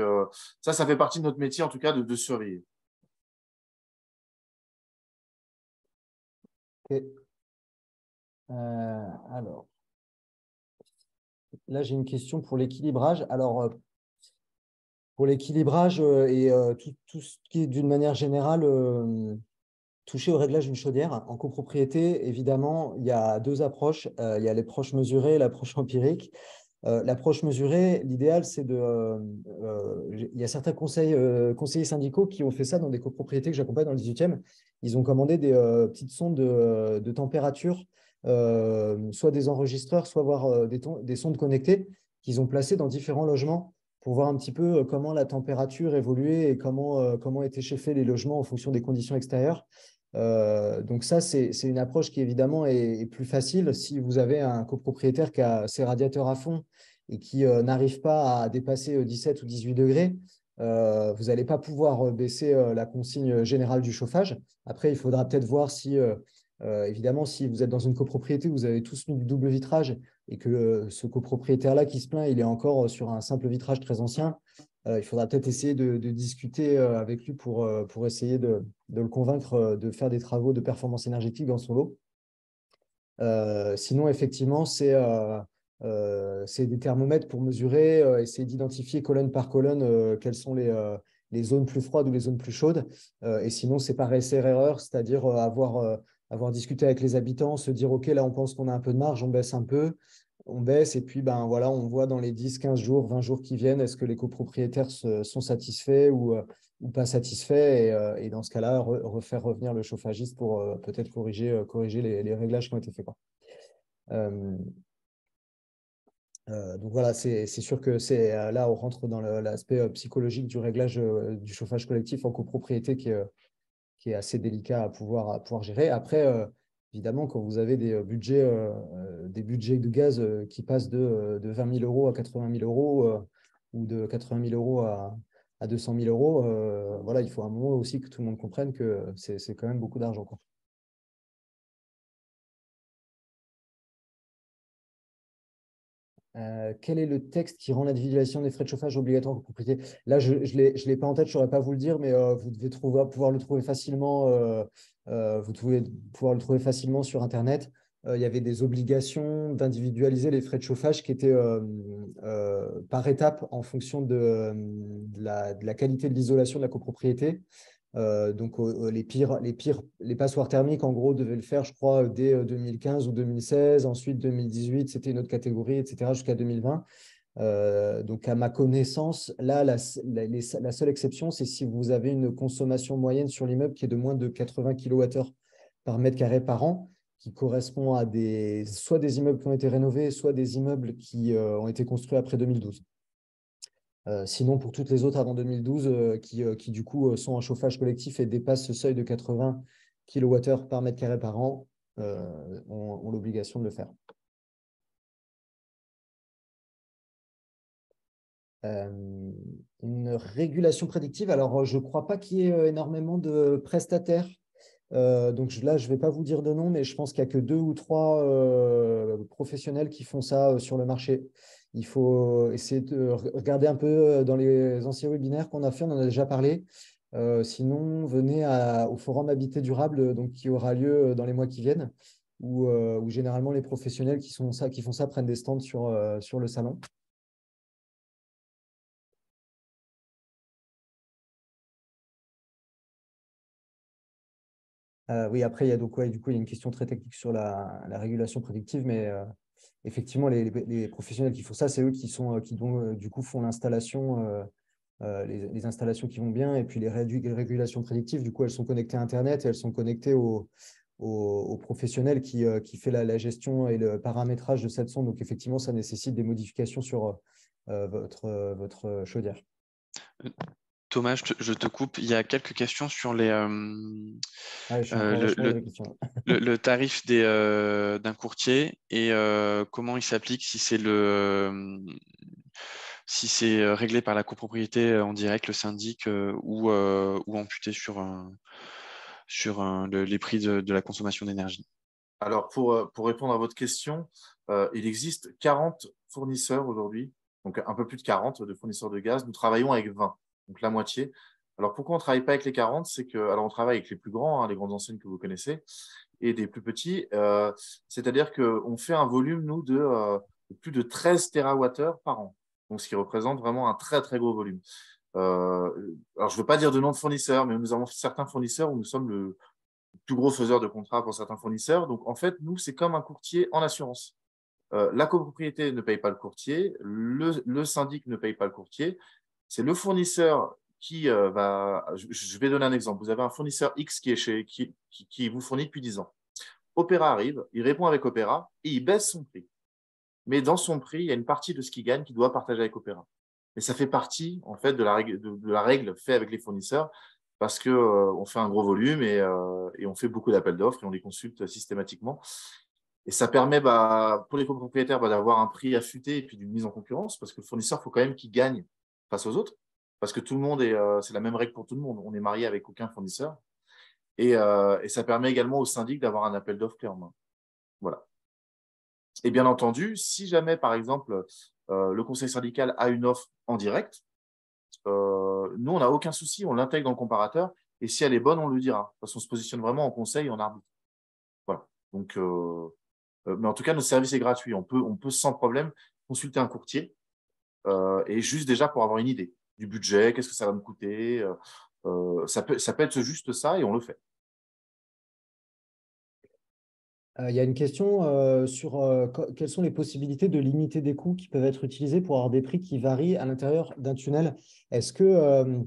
ça fait partie de notre métier, en tout cas, de surveiller. Ok. Alors, là, j'ai une question pour l'équilibrage. Alors, pour l'équilibrage et tout ce qui est d'une manière générale touché au réglage d'une chaudière, en copropriété, évidemment, il y a deux approches. Il y a l'approche mesurée et l'approche empirique. L'approche mesurée, l'idéal, c'est il y a certains conseillers syndicaux qui ont fait ça dans des copropriétés que j'accompagne dans le 18e. Ils ont commandé des petites sondes de température, soit des enregistreurs, soit voire des sondes connectées qu'ils ont placées dans différents logements pour voir un petit peu comment la température évoluait et comment étaient chauffés les logements en fonction des conditions extérieures. Donc ça, c'est une approche qui évidemment est plus facile si vous avez un copropriétaire qui a ses radiateurs à fond et qui n'arrive pas à dépasser 17 ou 18 degrés. Vous n'allez pas pouvoir baisser la consigne générale du chauffage. Après, il faudra peut-être voir si, évidemment, si vous êtes dans une copropriété où vous avez tous mis du double vitrage et que ce copropriétaire-là qui se plaint, il est encore sur un simple vitrage très ancien, il faudra peut-être essayer de discuter avec lui pour essayer de le convaincre de faire des travaux de performance énergétique dans son lot. Sinon, effectivement, c'est des thermomètres pour mesurer, essayer d'identifier colonne par colonne quelles sont les zones plus froides ou les zones plus chaudes. Et sinon, c'est par essai-erreur, c'est-à-dire avoir discuté avec les habitants, se dire, OK, là, on pense qu'on a un peu de marge, on baisse un peu. On baisse et puis ben, voilà, on voit dans les 10, 15 jours, 20 jours qui viennent, est-ce que les copropriétaires sont satisfaits ou pas satisfaits et dans ce cas-là, refaire revenir le chauffagiste pour peut-être corriger les réglages qui ont été faits, quoi. Donc voilà, c'est sûr que là, on rentre dans l'aspect psychologique du réglage du chauffage collectif en copropriété qui est assez délicat à pouvoir gérer. Après, évidemment, quand vous avez des budgets de gaz qui passent de 20 000 euros à 80 000 euros ou de 80 000 euros à 200 000 euros, voilà, il faut un moment aussi que tout le monde comprenne que c'est quand même beaucoup d'argent, quoi. Quel est le texte qui rend l'individualisation des frais de chauffage obligatoire en copropriété? Là, je ne l'ai pas en tête, je ne saurais pas vous le dire, mais vous devez pouvoir le trouver facilement. Vous devez pouvoir le trouver facilement sur Internet. Il y avait des obligations d'individualiser les frais de chauffage qui étaient par étape en fonction de la qualité de l'isolation de la copropriété. Donc, les passoires thermiques, en gros, devaient le faire, je crois, dès 2015 ou 2016. Ensuite, 2018, c'était une autre catégorie, etc., jusqu'à 2020. Donc, à ma connaissance, là, la seule exception, c'est si vous avez une consommation moyenne sur l'immeuble qui est de moins de 80 kWh par mètre carré par an, qui correspond à soit des immeubles qui ont été rénovés, soit des immeubles qui ont été construits après 2012. Sinon, pour toutes les autres avant 2012, qui du coup sont en chauffage collectif et dépassent ce seuil de 80 kWh par mètre carré par an, ont l'obligation de le faire. Une régulation prédictive. Alors, je ne crois pas qu'il y ait énormément de prestataires. Donc là, je ne vais pas vous dire de nom, mais je pense qu'il n'y a que 2 ou 3 professionnels qui font ça sur le marché. Il faut essayer de regarder un peu dans les anciens webinaires qu'on a fait, on en a déjà parlé. Sinon, venez au Forum Habité Durable donc, qui aura lieu dans les mois qui viennent, où généralement les professionnels qui font ça prennent des stands sur le salon. Oui, après, il y a donc, du coup, il y a une question très technique sur la régulation prédictive, mais effectivement, les professionnels qui font ça, c'est eux qui du coup, font l'installation, les installations qui vont bien, et puis les régulations prédictives, du coup, elles sont connectées à Internet et elles sont connectées aux professionnels qui fait la gestion et le paramétrage de cette sonde. Donc, effectivement, ça nécessite des modifications sur votre chaudière. Thomas, je te coupe. Il y a quelques questions sur Je suis encore vachement dans les questions. le tarif d'un courtier et comment il s'applique si c'est réglé par la copropriété en direct, le syndic, ou amputé sur sur les prix de la consommation d'énergie? Alors, pour répondre à votre question, il existe 40 fournisseurs aujourd'hui, donc un peu plus de 40 de fournisseurs de gaz. Nous travaillons avec 20, donc la moitié. Alors, pourquoi on ne travaille pas avec les 40? C'est que, alors, on travaille avec les plus grands, hein, les grandes enseignes que vous connaissez, et des plus petits. C'est-à-dire qu'on fait un volume, nous, de plus de 13 TWh par an. Donc, ce qui représente vraiment un très, très gros volume. Alors, je ne veux pas dire de nom de fournisseurs, mais nous avons certains fournisseurs où nous sommes le plus gros faiseur de contrats pour certains fournisseurs. Donc, en fait, nous, c'est comme un courtier en assurance. La copropriété ne paye pas le courtier, le syndic ne paye pas le courtier. C'est le fournisseur qui va… Je vais donner un exemple. Vous avez un fournisseur X qui vous fournit depuis 10 ans. Opéra arrive, il répond avec Opéra et il baisse son prix. Mais dans son prix, il y a une partie de ce qu'il gagne qu'il doit partager avec Opéra. Et ça fait partie, en fait, de la règle faite avec les fournisseurs parce qu'on fait un gros volume et on fait beaucoup d'appels d'offres et on les consulte systématiquement. Et ça permet pour les copropriétaires d'avoir un prix affûté et puis d'une mise en concurrence parce que le fournisseur, il faut quand même qu'il gagne face aux autres parce que tout le monde c'est la même règle pour tout le monde. On est marié avec aucun fournisseur. Et ça permet également au syndic d'avoir un appel d'offres clé en main. Voilà. Et bien entendu, si jamais, par exemple, le conseil syndical a une offre en direct, nous, on n'a aucun souci, on l'intègre dans le comparateur. Et si elle est bonne, on le dira. Parce qu'on se positionne vraiment en conseil et en arbitre. Voilà. Donc, mais en tout cas, notre service est gratuit. On peut sans problème consulter un courtier et juste déjà pour avoir une idée du budget, qu'est-ce que ça va me coûter. Ça peut être juste ça et on le fait. Il y a une question sur quelles sont les possibilités de limiter des coûts qui peuvent être utilisés pour avoir des prix qui varient à l'intérieur d'un tunnel. Est-ce que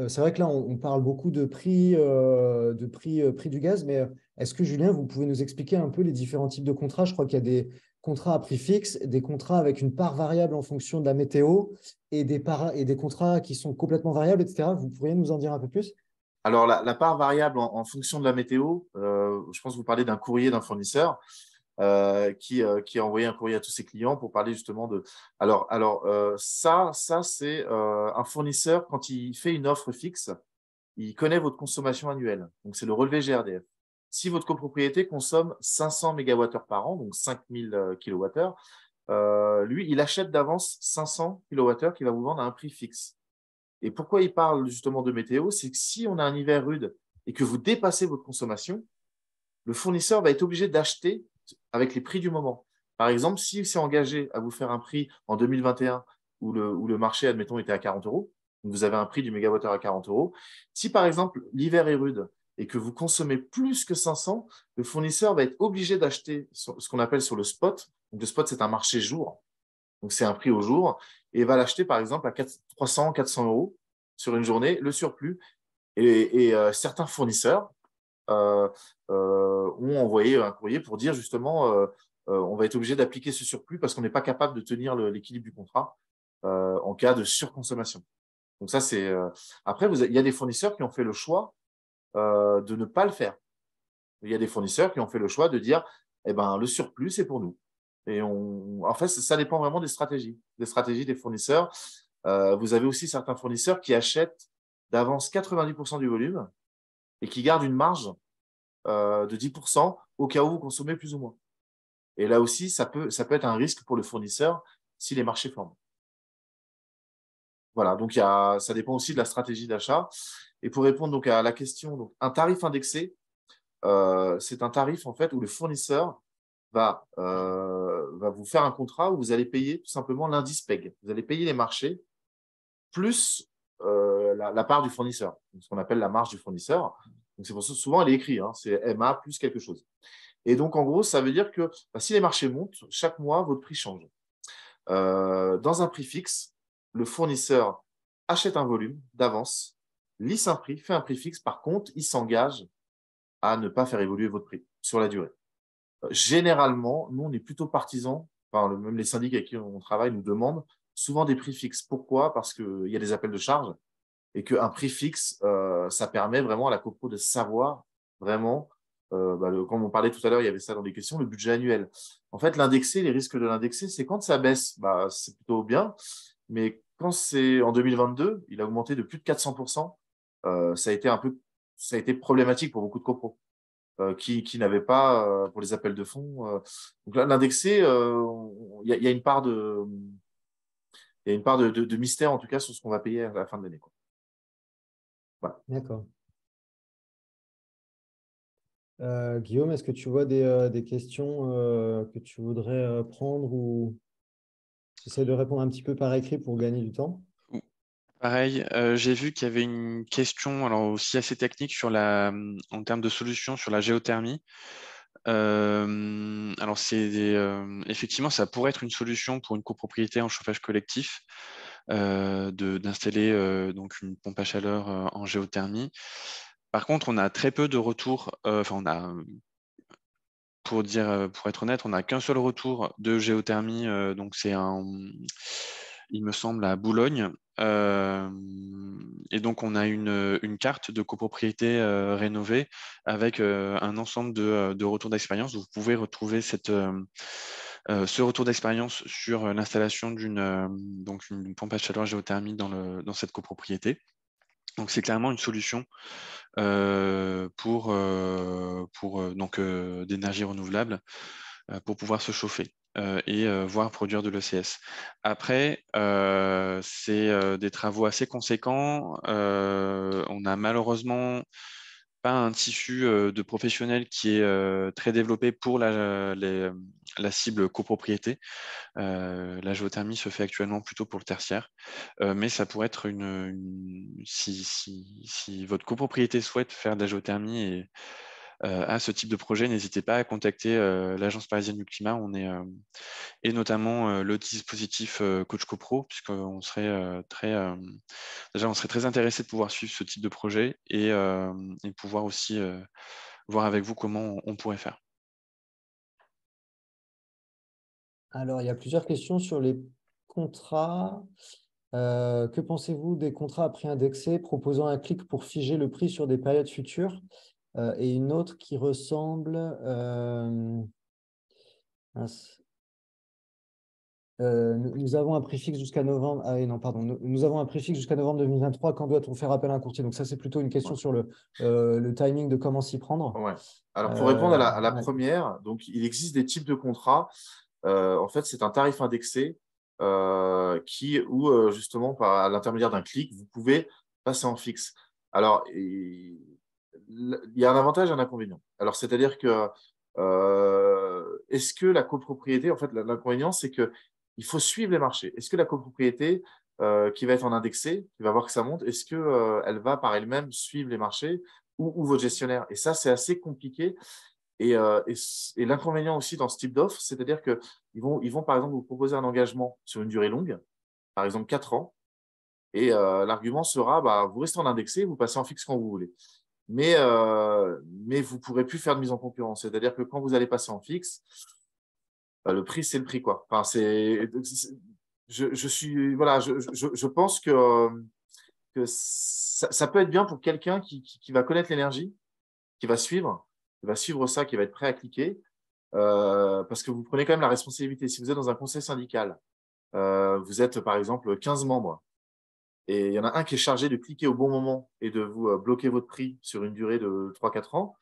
c'est vrai que là, on parle beaucoup de prix du gaz, mais est-ce que Julien, vous pouvez nous expliquer un peu les différents types de contrats? Je crois qu'il y a des contrats à prix fixe, des contrats avec une part variable en fonction de la météo et des contrats qui sont complètement variables, etc. Vous pourriez nous en dire un peu plus? Alors, la part variable en fonction de la météo, je pense que vous parlez d'un courrier d'un fournisseur qui a envoyé un courrier à tous ses clients pour parler justement de… Alors ça c'est un fournisseur, quand il fait une offre fixe, il connaît votre consommation annuelle. Donc, c'est le relevé GRDF. Si votre copropriété consomme 500 MWh par an, donc 5000 kWh, lui, il achète d'avance 500 kWh qu'il va vous vendre à un prix fixe. Et pourquoi il parle justement de météo? C'est que si on a un hiver rude et que vous dépassez votre consommation, le fournisseur va être obligé d'acheter avec les prix du moment. Par exemple, s'il s'est engagé à vous faire un prix en 2021 où le marché, admettons, était à 40 euros, donc vous avez un prix du mégawattheure à 40 euros. Si par exemple l'hiver est rude et que vous consommez plus que 500, le fournisseur va être obligé d'acheter ce qu'on appelle sur le spot. Donc le spot, c'est un marché jour. Donc, c'est un prix au jour et va l'acheter, par exemple, à 300, 400 euros sur une journée, le surplus. Et certains fournisseurs ont envoyé un courrier pour dire justement, on va être obligé d'appliquer ce surplus parce qu'on n'est pas capable de tenir l'équilibre du contrat en cas de surconsommation. Donc, ça, c'est… Après, il y a des fournisseurs qui ont fait le choix de ne pas le faire. Il y a des fournisseurs qui ont fait le choix de dire, eh ben, le surplus, c'est pour nous. Et en fait, ça dépend vraiment des stratégies des fournisseurs. Vous avez aussi certains fournisseurs qui achètent d'avance 90% du volume et qui gardent une marge de 10% au cas où vous consommez plus ou moins. Et là aussi, ça peut être un risque pour le fournisseur si les marchés flambent. Voilà, donc ça dépend aussi de la stratégie d'achat. Et pour répondre donc à la question, donc, un tarif indexé, c'est un tarif en fait où le fournisseur va vous faire un contrat où vous allez payer tout simplement l'indice PEG. Vous allez payer les marchés plus la part du fournisseur, ce qu'on appelle la marge du fournisseur. Donc, c'est pour ça que souvent, elle est écrite, hein, c'est MA plus quelque chose. Et donc, en gros, ça veut dire que si les marchés montent, chaque mois, votre prix change. Dans un prix fixe, le fournisseur achète un volume d'avance, lisse un prix, fait un prix fixe. Par contre, il s'engage à ne pas faire évoluer votre prix sur la durée. Généralement, nous, on est plutôt partisans, enfin, même les syndics avec qui on travaille nous demandent souvent des prix fixes. Pourquoi? Parce qu'il y a des appels de charge et qu'un prix fixe, ça permet vraiment à la copro de savoir vraiment, comme on parlait tout à l'heure, il y avait ça dans les questions, le budget annuel. En fait, l'indexé, les risques de l'indexé, c'est quand ça baisse, c'est plutôt bien, mais quand c'est en 2022, il a augmenté de plus de 400%, ça a été un peu ça a été problématique pour beaucoup de copros qui n'avaient pas, pour les appels de fonds. Donc là, l'indexé, il y a une part de mystère, en tout cas, sur ce qu'on va payer à la fin de l'année. Voilà. D'accord. Guillaume, est-ce que tu vois des questions que tu voudrais prendre ou j'essaie de répondre un petit peu par écrit pour gagner du temps? Pareil, j'ai vu qu'il y avait une question, alors aussi assez technique en termes de solutions sur la géothermie. Alors effectivement, ça pourrait être une solution pour une copropriété en chauffage collectif d'installer donc une pompe à chaleur en géothermie. Par contre, on a très peu de retours. Pour être honnête, on n'a qu'un seul retour de géothermie. Donc c'est il me semble, à Boulogne. Et donc on a une carte de copropriété rénovée avec un ensemble de retours d'expérience. Vous pouvez retrouver ce retour d'expérience sur l'installation donc une pompe à chaleur géothermie dans cette copropriété. Donc c'est clairement une solution pour d'énergie renouvelable pour pouvoir se chauffer et voire produire de l'ECS. Après, c'est des travaux assez conséquents. On a malheureusement pas un tissu de professionnels qui est très développé pour la cible copropriété. La géothermie se fait actuellement plutôt pour le tertiaire, mais ça pourrait être si votre copropriété souhaite faire de la géothermie et à ce type de projet, n'hésitez pas à contacter l'Agence parisienne du climat. Et notamment le dispositif Coach CoPro, puisqu'on serait déjà on serait très intéressé de pouvoir suivre ce type de projet et pouvoir aussi voir avec vous comment on pourrait faire. Alors, il y a plusieurs questions sur les contrats. Que pensez-vous des contrats à prix indexé proposant un clic pour figer le prix sur des périodes futures? Et une autre qui ressemble. Mince. Nous avons un prix fixe jusqu'à novembre. Ah oui, non, pardon. Nous avons un prix fixe jusqu'à novembre 2023. Quand doit-on faire appel à un courtier? Donc, ça, c'est plutôt une question Ouais. sur le timing de comment s'y prendre. Ouais. Alors, pour répondre à la Ouais. première, donc, il existe des types de contrats. En fait, c'est un tarif indexé où, justement, à l'intermédiaire d'un clic, vous pouvez passer en fixe. Alors, il y a un avantage et un inconvénient. Alors, c'est-à-dire que est-ce que la copropriété, en fait, l'inconvénient, c'est qu'il faut suivre les marchés. Est-ce que la copropriété qui va être en indexé, qui va voir que ça monte, est-ce qu'elle va par elle-même suivre les marchés ou votre gestionnaire? Et ça, c'est assez compliqué. Et l'inconvénient aussi dans ce type d'offre, c'est-à-dire qu'ils vont, par exemple, vous proposer un engagement sur une durée longue, par exemple 4 ans, et l'argument sera, bah, vous restez en indexé, vous passez en fixe quand vous voulez. Mais vous ne pourrez plus faire de mise en concurrence. C'est-à-dire que quand vous allez passer en fixe, bah, le prix, c'est le prix, quoi. Enfin, je pense que ça peut être bien pour quelqu'un qui va connaître l'énergie, qui va suivre ça, qui va être prêt à cliquer, parce que vous prenez quand même la responsabilité. Si vous êtes dans un conseil syndical, vous êtes par exemple 15 membres, et il y en a un qui est chargé de cliquer au bon moment et de vous bloquer votre prix sur une durée de 3-4 ans,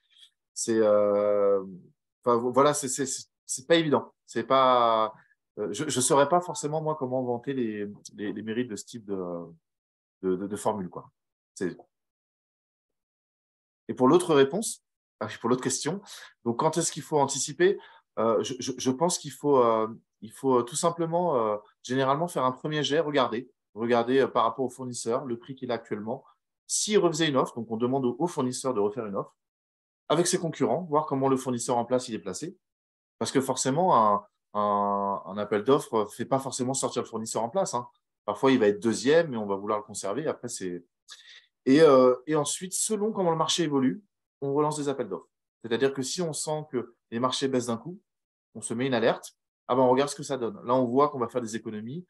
voilà, c'est pas évident. C'est pas, je saurais pas forcément, moi, comment vanter les mérites de ce type de formule, quoi. Et pour l'autre réponse, pour l'autre question, donc quand est-ce qu'il faut anticiper? Je pense qu'il faut tout simplement, généralement, faire un premier jet, regarder par rapport au fournisseur, le prix qu'il a actuellement. S'il refaisait une offre, donc on demande au fournisseur de refaire une offre, avec ses concurrents, voir comment le fournisseur en place il est placé. Parce que forcément, un appel d'offres ne fait pas forcément sortir le fournisseur en place, hein. Parfois, il va être deuxième, mais on va vouloir le conserver. Après, et ensuite, selon comment le marché évolue, on relance des appels d'offres. C'est-à-dire que si on sent que les marchés baissent d'un coup, on se met une alerte. Ah ben, on regarde ce que ça donne. Là, on voit qu'on va faire des économies.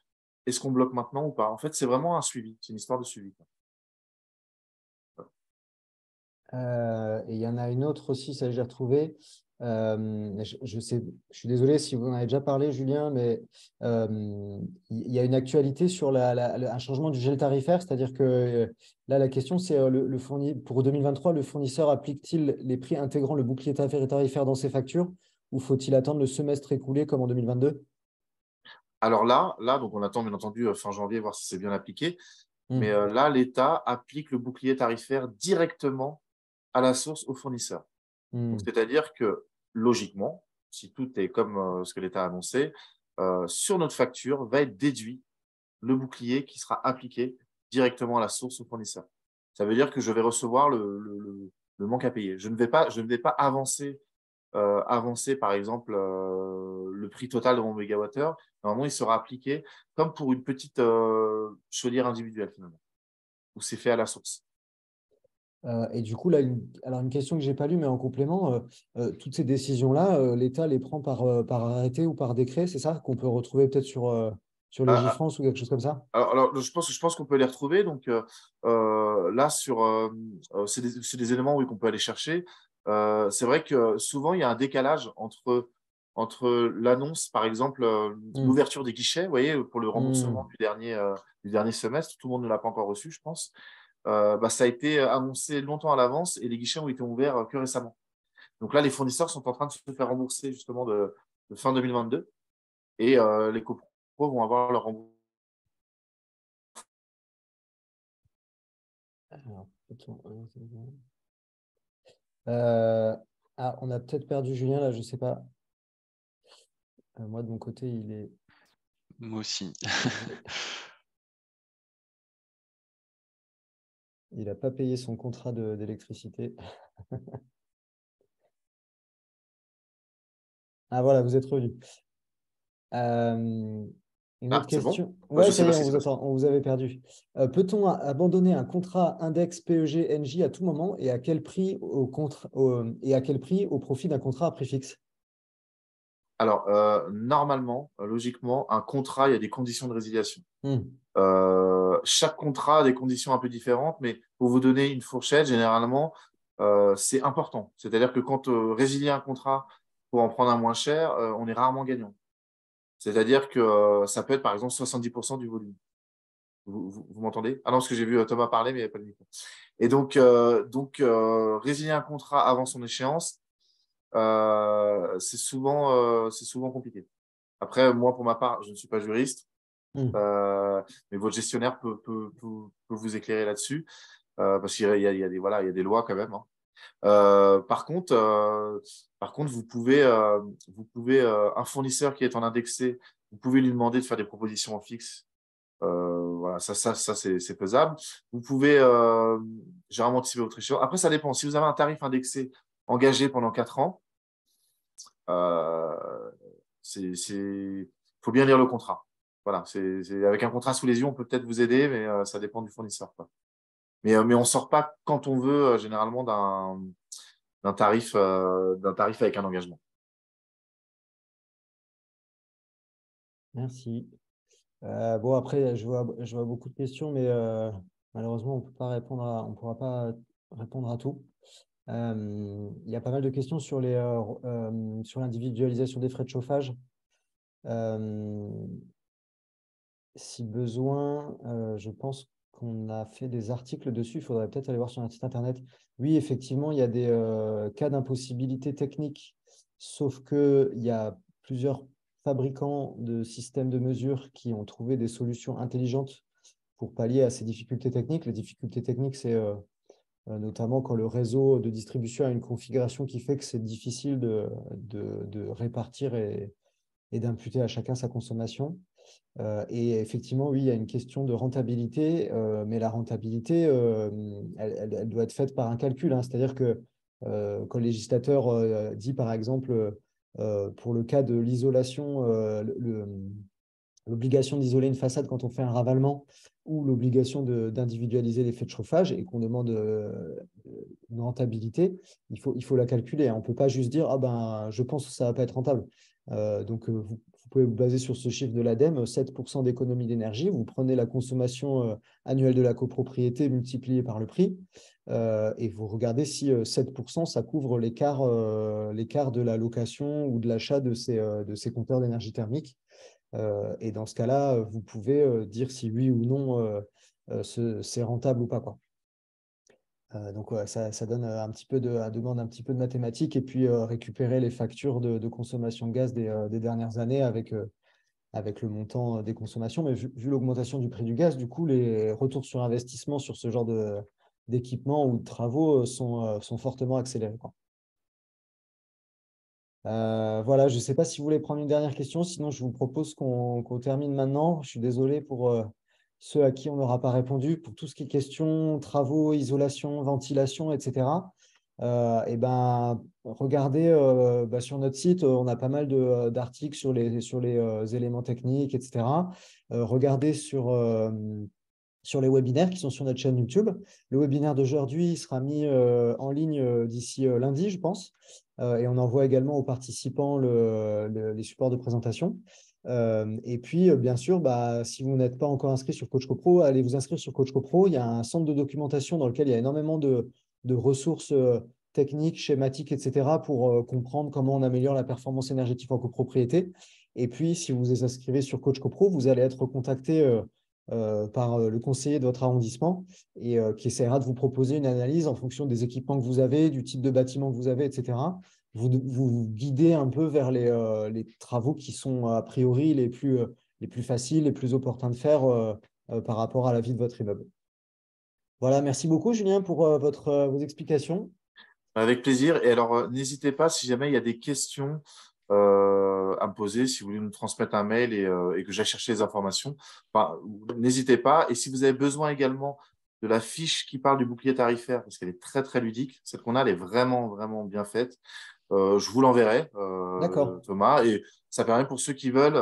Est-ce qu'on bloque maintenant ou pas? En fait, c'est vraiment un suivi. C'est une histoire de suivi. Et il y en a une autre aussi, ça j'ai retrouvé. Je suis désolé si vous en avez déjà parlé, Julien, mais il y a une actualité sur un changement du gel tarifaire, c'est-à-dire que là, la question, c'est pour 2023, le fournisseur applique-t-il les prix intégrant le bouclier tarifaire dans ses factures ou faut-il attendre le semestre écoulé comme en 2022? Alors là, donc on attend bien entendu fin janvier, voir si c'est bien appliqué. Mais Hmm. là, l'État applique le bouclier tarifaire directement à la source au fournisseur. Donc, Hmm. c'est-à-dire que logiquement, si tout est comme ce que l'État a annoncé, sur notre facture va être déduit le bouclier qui sera appliqué directement à la source au fournisseur. Ça veut dire que je vais recevoir le manque à payer. Je ne vais pas avancer, par exemple, le prix total de mon mégawattheure. Normalement, il sera appliqué comme pour une petite chaudière individuelle, finalement, où c'est fait à la source. Et du coup, là, alors une question que je n'ai pas lue, mais en complément, toutes ces décisions-là, l'État les prend par arrêté ou par décret, c'est ça qu'on peut retrouver peut-être sur Ah, Légifrance ou quelque chose comme ça? alors, je pense qu'on peut les retrouver. Donc là, c'est des éléments oui, qu'on peut aller chercher. C'est vrai que souvent, il y a un décalage entre l'annonce, par exemple, Hmm. l'ouverture des guichets, vous voyez, pour le remboursement Hmm. du dernier semestre. Tout le monde ne l'a pas encore reçu, je pense. Ça a été annoncé longtemps à l'avance et les guichets ont été ouverts que récemment. Donc là, les fournisseurs sont en train de se faire rembourser justement de fin 2022 et les copros vont avoir leur remboursement. Alors, attends, euh, on a peut-être perdu Julien, là, je ne sais pas. Moi, de mon côté, Moi aussi. il n'a pas payé son contrat d'électricité. Ah, voilà, vous êtes revenu. Une Ah, autre c'est bon? question. Moi, je Ouais, ne ça sais y pas est, ce on qui se vous passe. entend, on vous avait perdu. Peut-on abandonner un contrat index PEG-NJ à tout moment et à quel prix et à quel prix au profit d'un contrat à prix fixe? Alors, normalement, logiquement, un contrat, il y a des conditions de résiliation. Hmm. Chaque contrat a des conditions un peu différentes, mais pour vous donner une fourchette, généralement, c'est important. C'est-à-dire que quand résilier un contrat pour en prendre un moins cher, on est rarement gagnant. C'est-à-dire que ça peut être, par exemple, 70% du volume. Vous m'entendez? Ah non, parce que j'ai vu Thomas parler, mais il n'y avait pas de micro. Et résilier un contrat avant son échéance, c'est souvent compliqué. Après, moi, pour ma part, je ne suis pas juriste, Hmm. euh, mais votre gestionnaire peut vous éclairer là-dessus, parce qu'il y a des lois quand même, hein. Par contre, un fournisseur qui est en indexé, vous pouvez lui demander de faire des propositions en fixe. Voilà, ça c'est faisable. Vous pouvez généralement anticiper votre échéance. Après, ça dépend. Si vous avez un tarif indexé engagé pendant 4 ans, euh, faut bien lire le contrat. Voilà, avec un contrat sous les yeux, on peut peut-être vous aider, mais ça dépend du fournisseur, quoi. Mais on ne sort pas quand on veut, généralement, d'un tarif avec un engagement. Merci. Bon, après, je vois beaucoup de questions, mais malheureusement, on pourra pas répondre à tout. Il y a pas mal de questions sur l'individualisation des frais de chauffage. Euh, Si besoin, je pense qu'on a fait des articles dessus. Il faudrait peut-être aller voir sur un site internet. Oui, effectivement, il y a des cas d'impossibilité technique, sauf qu'il y a plusieurs fabricants de systèmes de mesure qui ont trouvé des solutions intelligentes pour pallier à ces difficultés techniques. Les difficultés techniques, c'est notamment quand le réseau de distribution a une configuration qui fait que c'est difficile de répartir et d'imputer à chacun sa consommation. Et effectivement, oui, il y a une question de rentabilité, mais la rentabilité, elle doit être faite par un calcul, hein. C'est-à-dire que quand le législateur dit, par exemple, pour le cas de l'isolation, l'obligation d'isoler une façade quand on fait un ravalement ou l'obligation d'individualiser l'effet de chauffage et qu'on demande une rentabilité, il faut la calculer, hein. On ne peut pas juste dire ah ben, je pense que ça ne va pas être rentable. Vous pouvez vous baser sur ce chiffre de l'ADEME, 7% d'économie d'énergie. Vous prenez la consommation annuelle de la copropriété multipliée par le prix. et vous regardez si 7%, ça couvre l'écart de la location ou de l'achat de ces compteurs d'énergie thermique. Et dans ce cas-là, vous pouvez dire si oui ou non c'est rentable ou pas, quoi. Donc, ouais, ça donne un petit peu demande un petit peu de mathématiques et puis récupérer les factures de consommation de gaz des dernières années avec le montant des consommations. Mais vu l'augmentation du prix du gaz, du coup, les retours sur investissement sur ce genre d'équipement ou de travaux sont fortement accélérés, quoi. Voilà, je ne sais pas si vous voulez prendre une dernière question, sinon je vous propose qu'on termine maintenant. Je suis désolé pour ceux à qui on n'aura pas répondu, pour tout ce qui est questions, travaux, isolation, ventilation, etc. Et ben, regardez sur notre site, on a pas mal d'articles sur les éléments techniques, etc. Regardez sur les webinaires qui sont sur notre chaîne YouTube. Le webinaire d'aujourd'hui sera mis en ligne d'ici lundi, je pense. Et on envoie également aux participants les supports de présentation. Et puis, bien sûr, si vous n'êtes pas encore inscrit sur Coach CoPro, allez vous inscrire sur Coach CoPro. Il y a un centre de documentation dans lequel il y a énormément de ressources techniques, schématiques, etc. pour comprendre comment on améliore la performance énergétique en copropriété. Et puis, si vous vous inscrivez sur Coach CoPro, vous allez être contacté par le conseiller de votre arrondissement et qui essaiera de vous proposer une analyse en fonction des équipements que vous avez, du type de bâtiment que vous avez, etc. Vous guidez un peu vers les travaux qui sont a priori les plus faciles, les plus opportuns de faire par rapport à la vie de votre immeuble. Voilà, merci beaucoup Julien pour vos explications. Avec plaisir. Et alors, n'hésitez pas, si jamais il y a des questions à me poser, si vous voulez nous transmettre un mail et que j'aille chercher les informations, n'hésitez pas. Et si vous avez besoin également de la fiche qui parle du bouclier tarifaire, parce qu'elle est très, très ludique, celle qu'on a, elle est vraiment, vraiment bien faite, je vous l'enverrai, D'accord. Thomas. Et ça permet pour ceux qui veulent,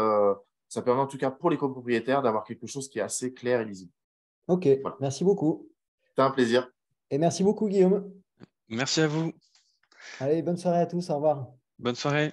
ça permet en tout cas pour les copropriétaires d'avoir quelque chose qui est assez clair et lisible. Ok, Voilà. merci beaucoup. C'était un plaisir. Et merci beaucoup Guillaume. Merci à vous. Allez, bonne soirée à tous, au revoir. Bonne soirée.